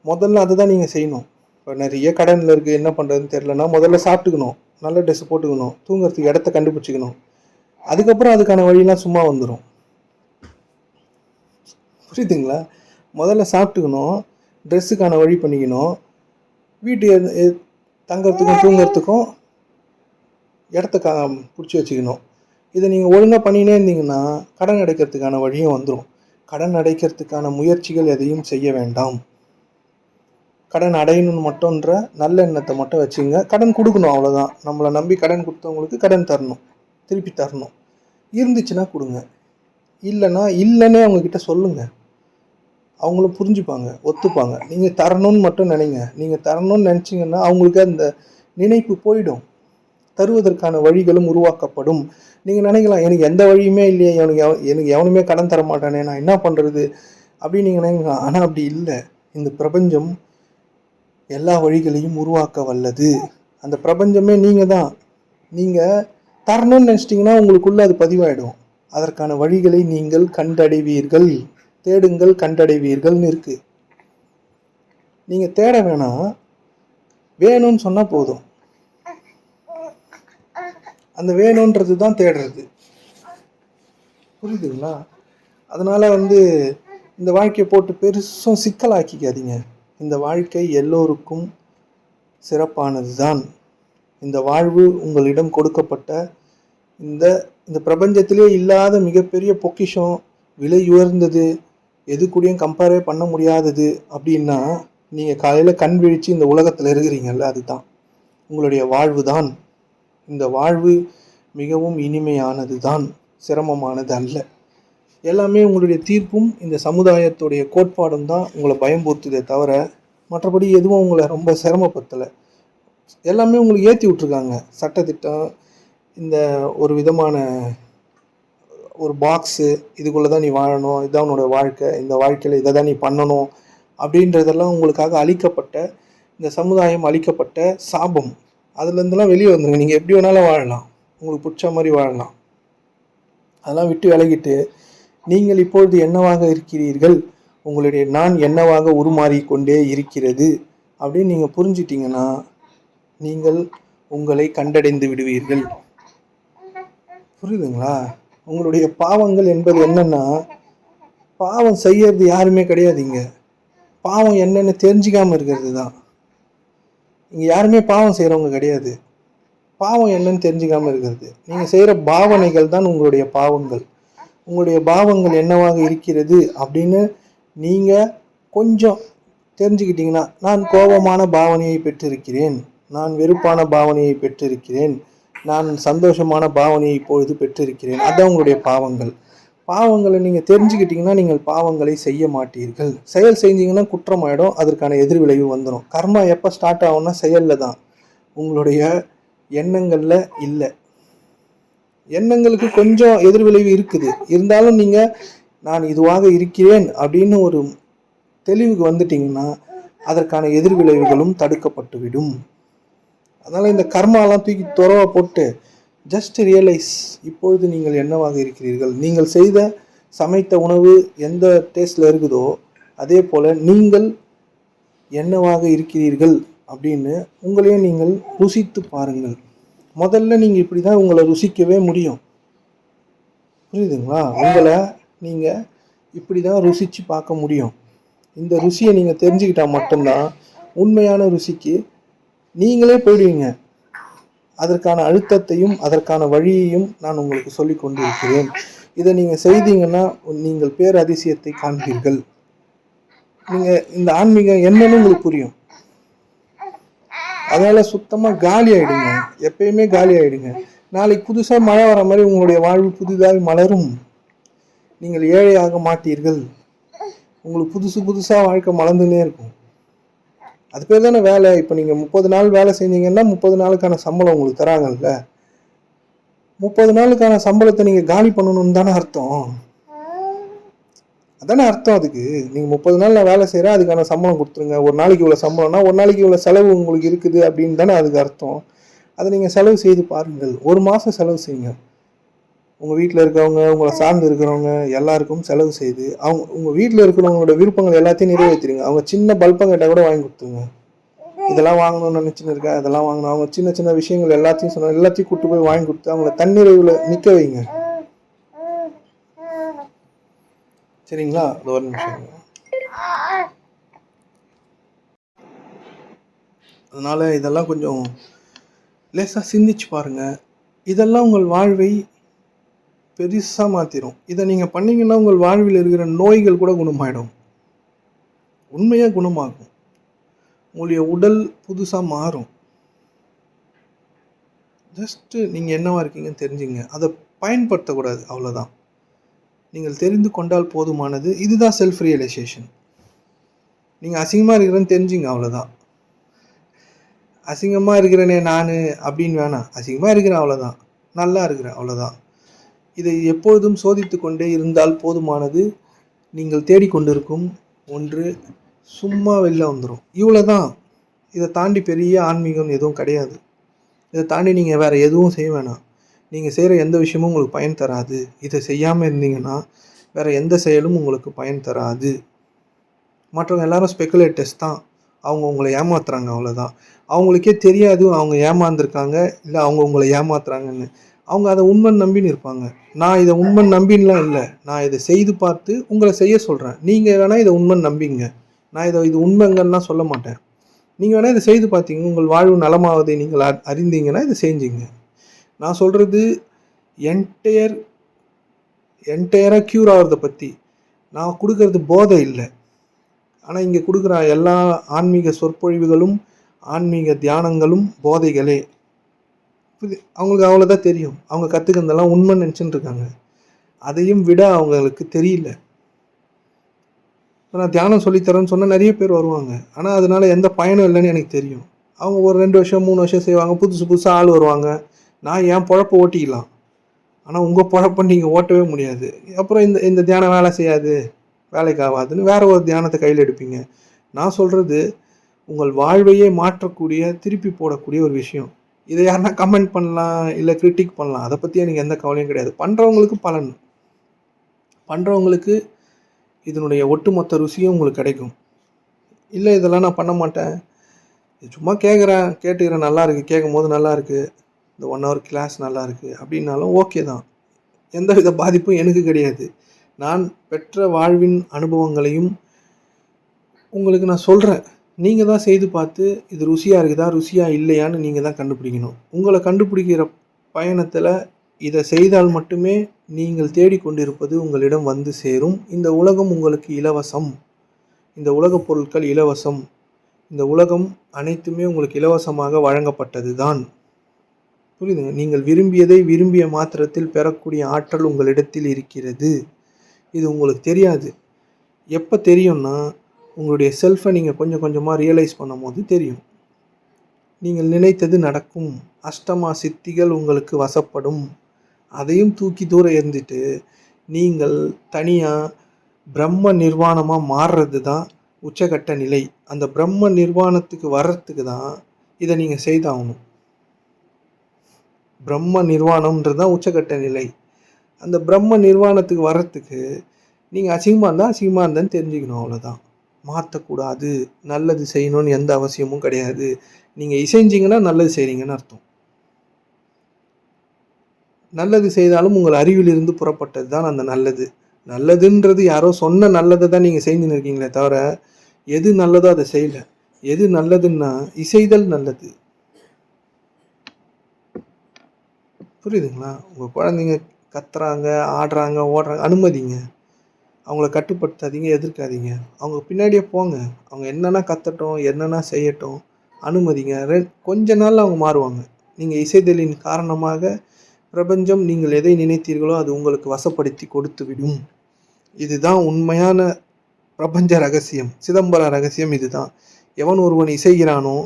முதல்ல அதுதான் நீங்க செய்யணும். இப்ப நெறைய கடன்ல இருக்கு. என்ன பண்றதுன்னு தெரியலன்னா, முதல்ல சாப்பிட்டுக்கணும். நல்ல ட்ரெஸ் போட்டுக்கணும். தூங்குறதுக்கு இடத்த கண்டுபிடிச்சுக்கணும். அதுக்கப்புறம் அதுக்கான வழிலாம் சும்மா வந்துரும். புரியுதுங்களா? முதல்ல சாப்பிட்டுக்கணும். ட்ரெஸ்ஸுக்கான வழி பண்ணிக்கணும். வீட்டு தங்கறதுக்கும், தூங்குறதுக்கும் இடத்த புடிச்சு வச்சுக்கணும். இத நீங்க ஒழுங்கா பண்ணினே இருந்தீங்கன்னா, கடன் அடைக்கிறதுக்கான வழியும் வந்துரும். கடன் அடைக்கிறதுக்கான முயற்சிகள் எதையும் செய்ய வேண்டாம். கடன் அடையணும்னு மட்டும்ன்ற நல்ல எண்ணத்த மட்டும் வச்சுங்க. கடன் குடுக்கணும் அவ்வளோதான். நம்மள நம்பி கடன் குடுத்தவங்களுக்கு கடன் தரணும். திருப்பி தரணும். இருந்துச்சுன்னா குடுங்க. இல்லன்னா, இல்லன்னே அவங்க கிட்ட சொல்லுங்க. அவங்களும் புரிஞ்சுப்பாங்க, ஒத்துப்பாங்க. நீங்க தரணும்னு மட்டும் நெனைங்க. நீங்க தரணும்னு நெனச்சீங்கன்னா, அவங்களுக்கு அந்த நினைப்பு போயிடும். தருவதற்கான வழிகளும் உருவாக்கப்படும். நீங்க நினைக்கலாம், எனக்கு எந்த வழியுமே இல்லையே, எனக்கு எவனுமே கடன் தர மாட்டானே, நான் என்ன பண்றது? அப்படின்னு நீங்க நினைக்கலாம். ஆனா அப்படி இல்ல. இந்த பிரபஞ்சம் எல்லா வழிகளையும் உருவாக்க வல்லது. அந்த பிரபஞ்சமே நீங்க தான். நீங்க தரணும்னு நினைச்சிட்டீங்கன்னா உங்களுக்குள்ள அது பதிவாயிடும். அதற்கான வழிகளை நீங்கள் கண்டடைவீர்கள். தேடுங்கள், கண்டடைவீர்கள்னு இருக்கு. நீங்க தேட வேணாம். வேணும்னு சொன்னா போதும். அந்த வேணும்ன்றது தான் தேடுறது. புரியுதுங்களா? அதனால இந்த வாழ்க்கையை போட்டு பெருசும் சிக்கலாக்கிக்காதீங்க. இந்த வாழ்க்கை எல்லோருக்கும் சிறப்பானது தான். இந்த வாழ்வு உங்களிடம் கொடுக்கப்பட்ட இந்த இந்த பிரபஞ்சத்திலே இல்லாத மிகப்பெரிய பொக்கிஷம், விலை உயர்ந்தது, எது கூடயும் கம்பேரே பண்ண முடியாதது அப்படின்னா, நீங்க காலையில கண் விழிச்சு இந்த உலகத்துல இருக்கிறீங்கல்ல, அதுதான். உங்களுடைய வாழ்வு தான். இந்த வாழ்வு மிகவும் இனிமையானது தான், சிரமமானது அல்ல. எல்லாமே உங்களுடைய தீர்ப்பும் இந்த சமுதாயத்துடைய கோட்பாடும் தான் உங்களை பயம்புறுத்துதே தவிர, மற்றபடி எதுவும் உங்களை ரொம்ப சிரமப்படுத்தலை. எல்லாமே உங்களுக்கு ஏற்றி விட்ருக்காங்க. சட்டத்திட்டம், இந்த ஒரு விதமான ஒரு பாக்ஸு, இதுக்குள்ளே தான் நீ வாழணும், இதுதான் உன்னோட வாழ்க்கை, இந்த வாழ்க்கையில் இதை தான் நீ பண்ணணும் அப்படின்றதெல்லாம் உங்களுக்காக அளிக்கப்பட்ட, இந்த சமுதாயம் அளிக்கப்பட்ட சாபம். அதுலேருந்துலாம் வெளியே வந்துடுங்க. நீங்கள் எப்படி வேணாலும் வாழலாம், உங்களுக்கு பிடிச்ச மாதிரி வாழலாம். அதெல்லாம் விட்டு விலகிட்டு, நீங்கள் இப்பொழுது என்னவாக இருக்கிறீர்கள், உங்களுடைய நான் என்னவாக உருமாறிக்கொண்டே இருக்கிறது அப்படின்னு நீங்கள் புரிஞ்சிட்டிங்கன்னா, நீங்கள் உங்களை கண்டடைந்து விடுவீர்கள். புரியுதுங்களா? உங்களுடைய பாவங்கள் என்பது என்னன்னா, பாவம் செய்யறது யாருமே கிடையாதுங்க. பாவம் என்னன்னு தெரிஞ்சுக்காம இருக்கிறது தான். இங்க யாருமே பாவம் செய்யறவங்க கிடையாது. பாவம் என்னன்னு தெரிஞ்சுக்காம இருக்கிறது. நீங்க செய்யற பாவனைகள் தான் உங்களுடைய பாவங்கள். உங்களுடைய பாவங்கள் என்னவாக இருக்கிறது அப்படின்னு நீங்க கொஞ்சம் தெரிஞ்சுக்கிட்டீங்கன்னா, நான் கோபமான பாவனையை பெற்றிருக்கிறேன், நான் வெறுப்பான பாவனையை பெற்றிருக்கிறேன், நான் சந்தோஷமான பாவனையை இப்பொழுது பெற்றிருக்கிறேன், அதான் உங்களுடைய பாவங்கள். பாவங்களை நீங்கள் தெரிஞ்சுக்கிட்டீங்கன்னா நீங்கள் பாவங்களை செய்ய மாட்டீர்கள். செயல் செஞ்சீங்கன்னா குற்றமாயிடும். அதற்கான எதிர்விளைவு வந்துடும். கர்மா எப்போ ஸ்டார்ட் ஆகும்னா செயலில் தான், உங்களுடைய எண்ணங்களில் இல்லை. எண்ணங்களுக்கு கொஞ்சம் எதிர்விளைவு இருக்குது. இருந்தாலும் நீங்கள் நான் இதுவாக இருக்கிறேன் அப்படின்னு ஒரு தெளிவுக்கு வந்துட்டீங்கன்னா அதற்கான எதிர்விளைவுகளும் தடுக்கப்பட்டுவிடும். அதனால் இந்த கர்மாலாம் தூக்கி துறவா போட்டு ஜஸ்ட் ரியலைஸ், இப்பொழுது நீங்கள் என்னவாக இருக்கிறீர்கள். நீங்கள் செய்த சமைத்த உணவு எந்த டேஸ்டில் இருக்குதோ அதே போல் நீங்கள் என்னவாக இருக்கிறீர்கள் அப்படின்னு உங்களையும் நீங்கள் ருசித்து பாருங்கள். முதல்ல நீங்கள் இப்படி தான் உங்களை ருசிக்கவே முடியும். புரியுதுங்களா? உங்களை நீங்கள் இப்படி தான் ருசித்து பார்க்க முடியும். இந்த ருசியை நீங்கள் தெரிஞ்சுக்கிட்டால் மட்டும்தான் உண்மையான ருசிக்கு நீங்களே போயிடுவீங்க. அதற்கான அழுத்தத்தையும் அதற்கான வழியையும் நான் உங்களுக்கு சொல்லி கொண்டு இருக்கிறேன். இதை நீங்கள் செய்தீங்கன்னா நீங்கள் பேரதிசயத்தை காண்பீர்கள். நீங்கள் இந்த ஆன்மீகம் என்னன்னு உங்களுக்கு புரியும். அதனால் சுத்தமாக காலி ஆகிடுங்க, எப்பயுமே காலி ஆகிடுங்க. நாளைக்கு புதுசாக மழை வர மாதிரி உங்களுடைய வாழ்வு புதிதாக மலரும். நீங்கள் ஏழையாக மாட்டீர்கள். உங்களுக்கு புதுசாக வாழ்க்கை மலர்ந்துன்னே இருக்கும். அது பேர் தானே வேலை. இப்போ நீங்கள் 30 நாள் வேலை செஞ்சீங்கன்னா 30 நாளுக்கான சம்பளம் உங்களுக்கு தராங்கல்ல. 30 நாளுக்கான சம்பளத்தை நீங்கள் காலி பண்ணணும்னு தானே அர்த்தம். அதானே அர்த்தம். அதுக்கு நீங்கள் 30 நாள் நான் வேலை செய்கிறேன், அதுக்கான சம்பளம் கொடுத்துருங்க. ஒரு நாளைக்கு இவ்வளோ சம்பளம்னா ஒரு நாளைக்கு இவ்வளோ செலவு உங்களுக்கு இருக்குது அப்படின்னு தானே அதுக்கு அர்த்தம். அதை நீங்கள் செலவு செய்து பாருங்கள். ஒரு மாதம் செலவு செய்யுங்க. உங்கள் வீட்டில் இருக்கிறவங்க, உங்களை சார்ந்து இருக்கிறவங்க எல்லாருக்கும் செலவு செய்து உங்கள் வீட்டில் இருக்கிறவங்களோட விருப்பங்கள் எல்லாத்தையும் நிறைவேற்றிடுங்க. அவங்க சின்ன பல்பம் கேட்டால் கூட வாங்கி கொடுத்துருங்க. இதெல்லாம் வாங்கணும்னு நினச்சின்னு இருக்கா, இதெல்லாம் வாங்கணும். அவங்க சின்ன சின்ன விஷயங்கள் எல்லாத்தையும் சொன்ன எல்லாத்தையும் கூப்பிட்டு போய் வாங்கி கொடுத்து அவங்கள தன்னிறைவில் நிற்க வைங்க. சரிங்களா? அது ஒரு நிமிஷம். அதனால் இதெல்லாம் கொஞ்சம் லேசாக சிந்திச்சு பாருங்கள். இதெல்லாம் உங்கள் வாழ்வை பெருசாக மாற்றிடும். இதை நீங்கள் பண்ணிங்கன்னா உங்கள் வாழ்வில் இருக்கிற நோய்கள் கூட குணமாயிடும். உண்மையாக குணமாகும். உங்களுடைய உடல் புதுசாக மாறும். ஜஸ்ட்டு நீங்கள் என்னவா இருக்கீங்கன்னு தெரிஞ்சுங்க. அதை பயன்படுத்தக்கூடாது, அவ்வளோதான். நீங்கள் தெரிந்து கொண்டால் போதுமானது. இதுதான் செல்ஃப் ரியலைசேஷன். நீங்கள் அசிங்கமாக இருக்கிறேன்னு தெரிஞ்சுங்க, அவ்வளோதான். அசிங்கமாக இருக்கிறேனே நான் அப்படின்னு வேணாம். அசிங்கமாக இருக்கிறேன், அவ்வளோதான். நல்லா இருக்கிறேன், அவ்வளோதான். இதை எப்பொழுதும் சோதித்து கொண்டே இருந்தால் போதுமானது. நீங்கள் தேடிக்கொண்டிருக்கும் ஒன்று சும்மா வெளில வந்துடும். இவ்வளோ தான். இதை தாண்டி பெரிய ஆன்மீகம் எதுவும் கிடையாது. இதை தாண்டி நீங்கள் வேறு எதுவும் செய்ய வேணாம். நீங்கள் செய்கிற எந்த விஷயமும் உங்களுக்கு பயன் தராது. இதை செய்யாமல் இருந்தீங்கன்னா வேறு எந்த செயலும் உங்களுக்கு பயன் தராது. மற்றவங்க எல்லாரும் ஸ்பெக்குலேட்டர்ஸ் தான். அவங்க உங்களை ஏமாத்துறாங்க, அவ்வளோதான். அவங்களுக்கே தெரியாது அவங்க ஏமாந்துருக்காங்க, இல்லை அவங்க உங்களை ஏமாத்துறாங்கன்னு. அவங்க அதை உண்மை நம்பின்னு இருப்பாங்க. நான் இதை உண்மை நம்பின்லாம் இல்லை. நான் இதை செய்து பார்த்து உங்களை செய்ய சொல்கிறேன். நீங்கள் வேணால் இதை உண்மை நம்பிங்க. நான் இது உண்மைங்கன்னா சொல்ல மாட்டேன். நீங்கள் வேணால் இதை செய்து பார்த்தீங்க, உங்கள் வாழ்வு நலமாவதை நீங்கள் அறிந்தீங்கன்னா இதை செஞ்சீங்க. நான் சொல்கிறது என்டையராக க்யூர் ஆகிறத பற்றி. நான் கொடுக்கறது போதை இல்லை. ஆனால் இங்கே கொடுக்குற எல்லா ஆன்மீக சொற்பொழிவுகளும் ஆன்மீக தியானங்களும் போதைகளே. அவங்களுக்கு அவ்வளோதான் தெரியும். அவங்க கற்றுக்கிறதெல்லாம் உண்மை நினச்சின்னு இருக்காங்க. அதையும் விட அவங்களுக்கு தெரியல. இப்போ நான் தியானம் சொல்லித்தரேன்னு சொன்னால் நிறைய பேர் வருவாங்க. ஆனால் அதனால் எந்த பயனும் இல்லைன்னு எனக்கு தெரியும். அவங்க ஒரு 2 வருஷம் 3 வருஷம் செய்வாங்க. புதுசாக ஆள் வருவாங்க. நான் என் பொழப்பை ஓட்டிக்கலாம். ஆனால் உங்கள் பொழப்பை நீங்கள் ஓட்டவே முடியாது. அப்புறம் இந்த தியானம் வேலை செய்யாது, வேலைக்கு ஆகாதுன்னு வேறு ஒரு தியானத்தை கையில் எடுப்பீங்க. நான் சொல்கிறது உங்கள் வாழ்வையே மாற்றக்கூடிய, திருப்பி போடக்கூடிய ஒரு விஷயம். இதை யாருன்னா கமெண்ட் பண்ணலாம், இல்லை கிரிட்டிக் பண்ணலாம். அதை பற்றி எனக்கு எந்த கவலையும் கிடையாது. பண்ணுறவங்களுக்கு பலன், பண்ணுறவங்களுக்கு இதனுடைய ஒட்டுமொத்த ருசியும் உங்களுக்கு கிடைக்கும். இல்லை இதெல்லாம் நான் பண்ண மாட்டேன், சும்மா கேட்டுக்கிறேன், நல்லா இருக்குது, கேட்கும் போது நல்லா இருக்குது, இந்த 1 hour கிளாஸ் நல்லா இருக்குது அப்படின்னாலும் ஓகே தான். எந்த வித பாதிப்பும் எனக்கு கிடையாது. நான் பெற்ற வாழ்வின் அனுபவங்களையும் உங்களுக்கு நான் சொல்கிறேன். நீங்கள் தான் செய்து பார்த்து இது ருசியாக இருக்குதா ருசியாக இல்லையான்னு நீங்கள் தான் கண்டுபிடிக்கணும். உங்களை கண்டுபிடிக்கிற பயணத்தில் இதை செய்தால் மட்டுமே நீங்கள் தேடிக்கொண்டிருப்பது உங்களிடம் வந்து சேரும். இந்த உலகம் உங்களுக்கு இலவசம். இந்த உலகப் பொருட்கள் இலவசம். இந்த உலகம் அனைத்துமே உங்களுக்கு இலவசமாக வழங்கப்பட்டது தான். புரியுதுங்க? நீங்கள் விரும்பியதை விரும்பிய மாத்திரத்தில் பெறக்கூடிய ஆற்றல் உங்களிடத்தில் இருக்கிறது. இது உங்களுக்கு தெரியாது. எப்போ தெரியும்னா உங்களுடைய செல்ஃபை நீங்கள் கொஞ்சம் கொஞ்சமாக ரியலைஸ் பண்ணும் போது தெரியும். நீங்கள் நினைத்தது நடக்கும். அஷ்டமா சித்திகள் உங்களுக்கு வசப்படும். அதையும் தூக்கி தூர எறிஞ்சிட்டு நீங்கள் தனியாக பிரம்ம நிர்வாணமாக மாறுறது தான் உச்சகட்ட நிலை. அந்த பிரம்ம நிர்வாணத்துக்கு வர்றதுக்கு தான் இதை நீங்கள் செய்தாகணும். பிரம்ம நிர்வாணம்ன்றது தான் உச்சகட்ட நிலை. அந்த பிரம்ம நிர்வாணத்துக்கு வர்றதுக்கு நீங்கள் அசிங்கமாக இருந்தேன்னு தெரிஞ்சுக்கணும், அவ்வளோதான். மாற்றக்கூடாது, நல்லது செய்யணும்னு எந்த அவசியமும் கிடையாது. நீங்கள் இசைஞ்சிங்கன்னா நல்லது செய்கிறீங்கன்னு அர்த்தம். நல்லது செய்தாலும் உங்கள் அறிவிலிருந்து புறப்பட்டது தான் அந்த நல்லது. நல்லதுன்றது யாரோ சொன்ன நல்லதை தான் நீங்கள் செஞ்சுன்னு இருக்கீங்களே தவிர எது நல்லதோ அதை செய்யலை. எது நல்லதுன்னா இசைதல் நல்லது. புரியுதுங்களா? உங்கள் குழந்தைங்க கத்துறாங்க, ஆடுறாங்க, ஓடுறாங்க அனுமதிங்க. அவங்கள கட்டுப்படுத்தாதீங்க, எதிர்க்காதீங்க. அவங்க பின்னாடியே போங்க. அவங்க என்னன்னா கத்தட்டும், என்னன்னா செய்யட்டும். அனுமதிங்க. கொஞ்ச நாள்ல அவங்க மாறுவாங்க. நீங்க இசைதலின் காரணமாக பிரபஞ்சம் நீங்கள் எதை நினைத்தீர்களோ அது உங்களுக்கு வசப்படுத்தி கொடுத்துவிடும். இதுதான் உண்மையான பிரபஞ்ச ரகசியம். சிதம்பர ரகசியம் இதுதான். எவன் ஒருவன் இசைகிறானோ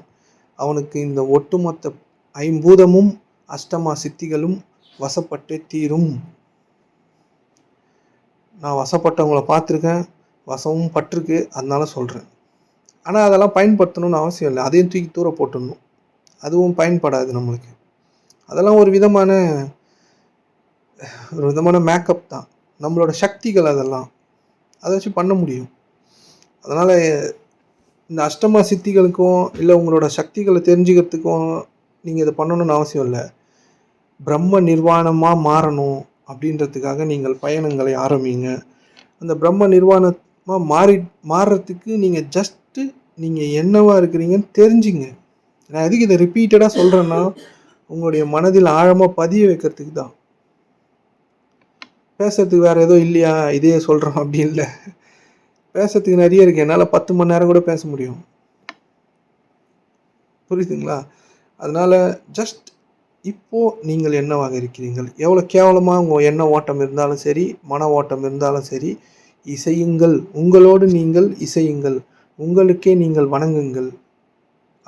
அவனுக்கு இந்த ஒட்டுமொத்த ஐம்பூதமும் அஷ்டமா சித்திகளும் வசப்பட்டே தீரும். நான் வசப்பட்டவங்கள பார்த்துருக்கேன். வசமும் பட்டிருக்கு. அதனால சொல்கிறேன். ஆனால் அதெல்லாம் பயன்படுத்தணும்னு அவசியம் இல்லை. அதையும் தூக்கி தூர போட்டுடணும். அதுவும் பயன்படாது நம்மளுக்கு. அதெல்லாம் ஒரு விதமான மேக்கப் தான். நம்மளோட சக்திகள் அதெல்லாம். அதை வச்சு பண்ண முடியும். அதனால் இந்த அஷ்டமா சித்திகளுக்கும் இல்லை உங்களோட சக்திகளை தெரிஞ்சுக்கிறதுக்கும் நீங்கள் இதை பண்ணணும்னு அவசியம் இல்லை. பிரம்ம நிர்வாணமாக மாறணும் அப்படின்றதுக்காக நீங்கள் பயணங்களை ஆரம்பிங்க. அந்த பிரம்ம நிர்வாணமாக மாறுறதுக்கு நீங்கள் ஜஸ்ட்டு நீங்கள் என்னவா இருக்கிறீங்கன்னு தெரிஞ்சுங்க. நான் எதுக்கு இதை ரிப்பீட்டடாக சொல்கிறேன்னா உங்களுடைய மனதில் ஆழமாக பதிய வைக்கிறதுக்கு தான். பேசுறதுக்கு வேறு எதுவும் இல்லையா, இதையே சொல்கிறோம் அப்படி இல்லை. பேசுறதுக்கு நிறைய இருக்குது. என்னால் 10 மணி நேரம் கூட பேச முடியும். புரியுதுங்களா? அதனால் ஜஸ்ட் இப்போது நீங்கள் என்னவாக இருக்கிறீர்கள், எவ்வளோ கேவலமாக உங்கள் எண்ண ஓட்டம் இருந்தாலும் சரி, மன ஓட்டம் இருந்தாலும் சரி, இசையுங்கள். உங்களோடு நீங்கள் இசையுங்கள். உங்களுக்கே நீங்கள் வணங்குங்கள்.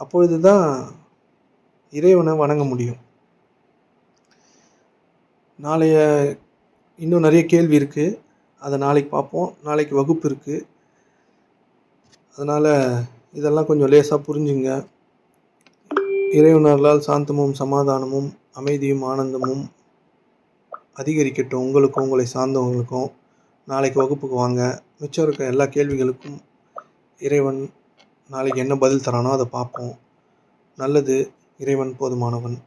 அப்பொழுது தான் இறைவனை வணங்க முடியும். நாளைய இன்னும் நிறைய கேள்வி இருக்குது. அதை நாளைக்கு பார்ப்போம். நாளைக்கு வகுப்பு இருக்குது. அதனால் இதெல்லாம் கொஞ்சம் லேசாக புரிஞ்சுங்க. இறைவனர்களால் சாந்தமும் சமாதானமும் அமைதியும் ஆனந்தமும் அதிகரிக்கட்டும் உங்களுக்கும் உங்களை சார்ந்தவங்களுக்கும். நாளைக்கு வகுப்புக்கு வாங்க. மிச்சம் இருக்க எல்லா கேள்விகளுக்கும் இறைவன் நாளைக்கு என்ன பதில் தரானோ அதை பார்ப்போம். நல்லது. இறைவன் போதுமானவன்.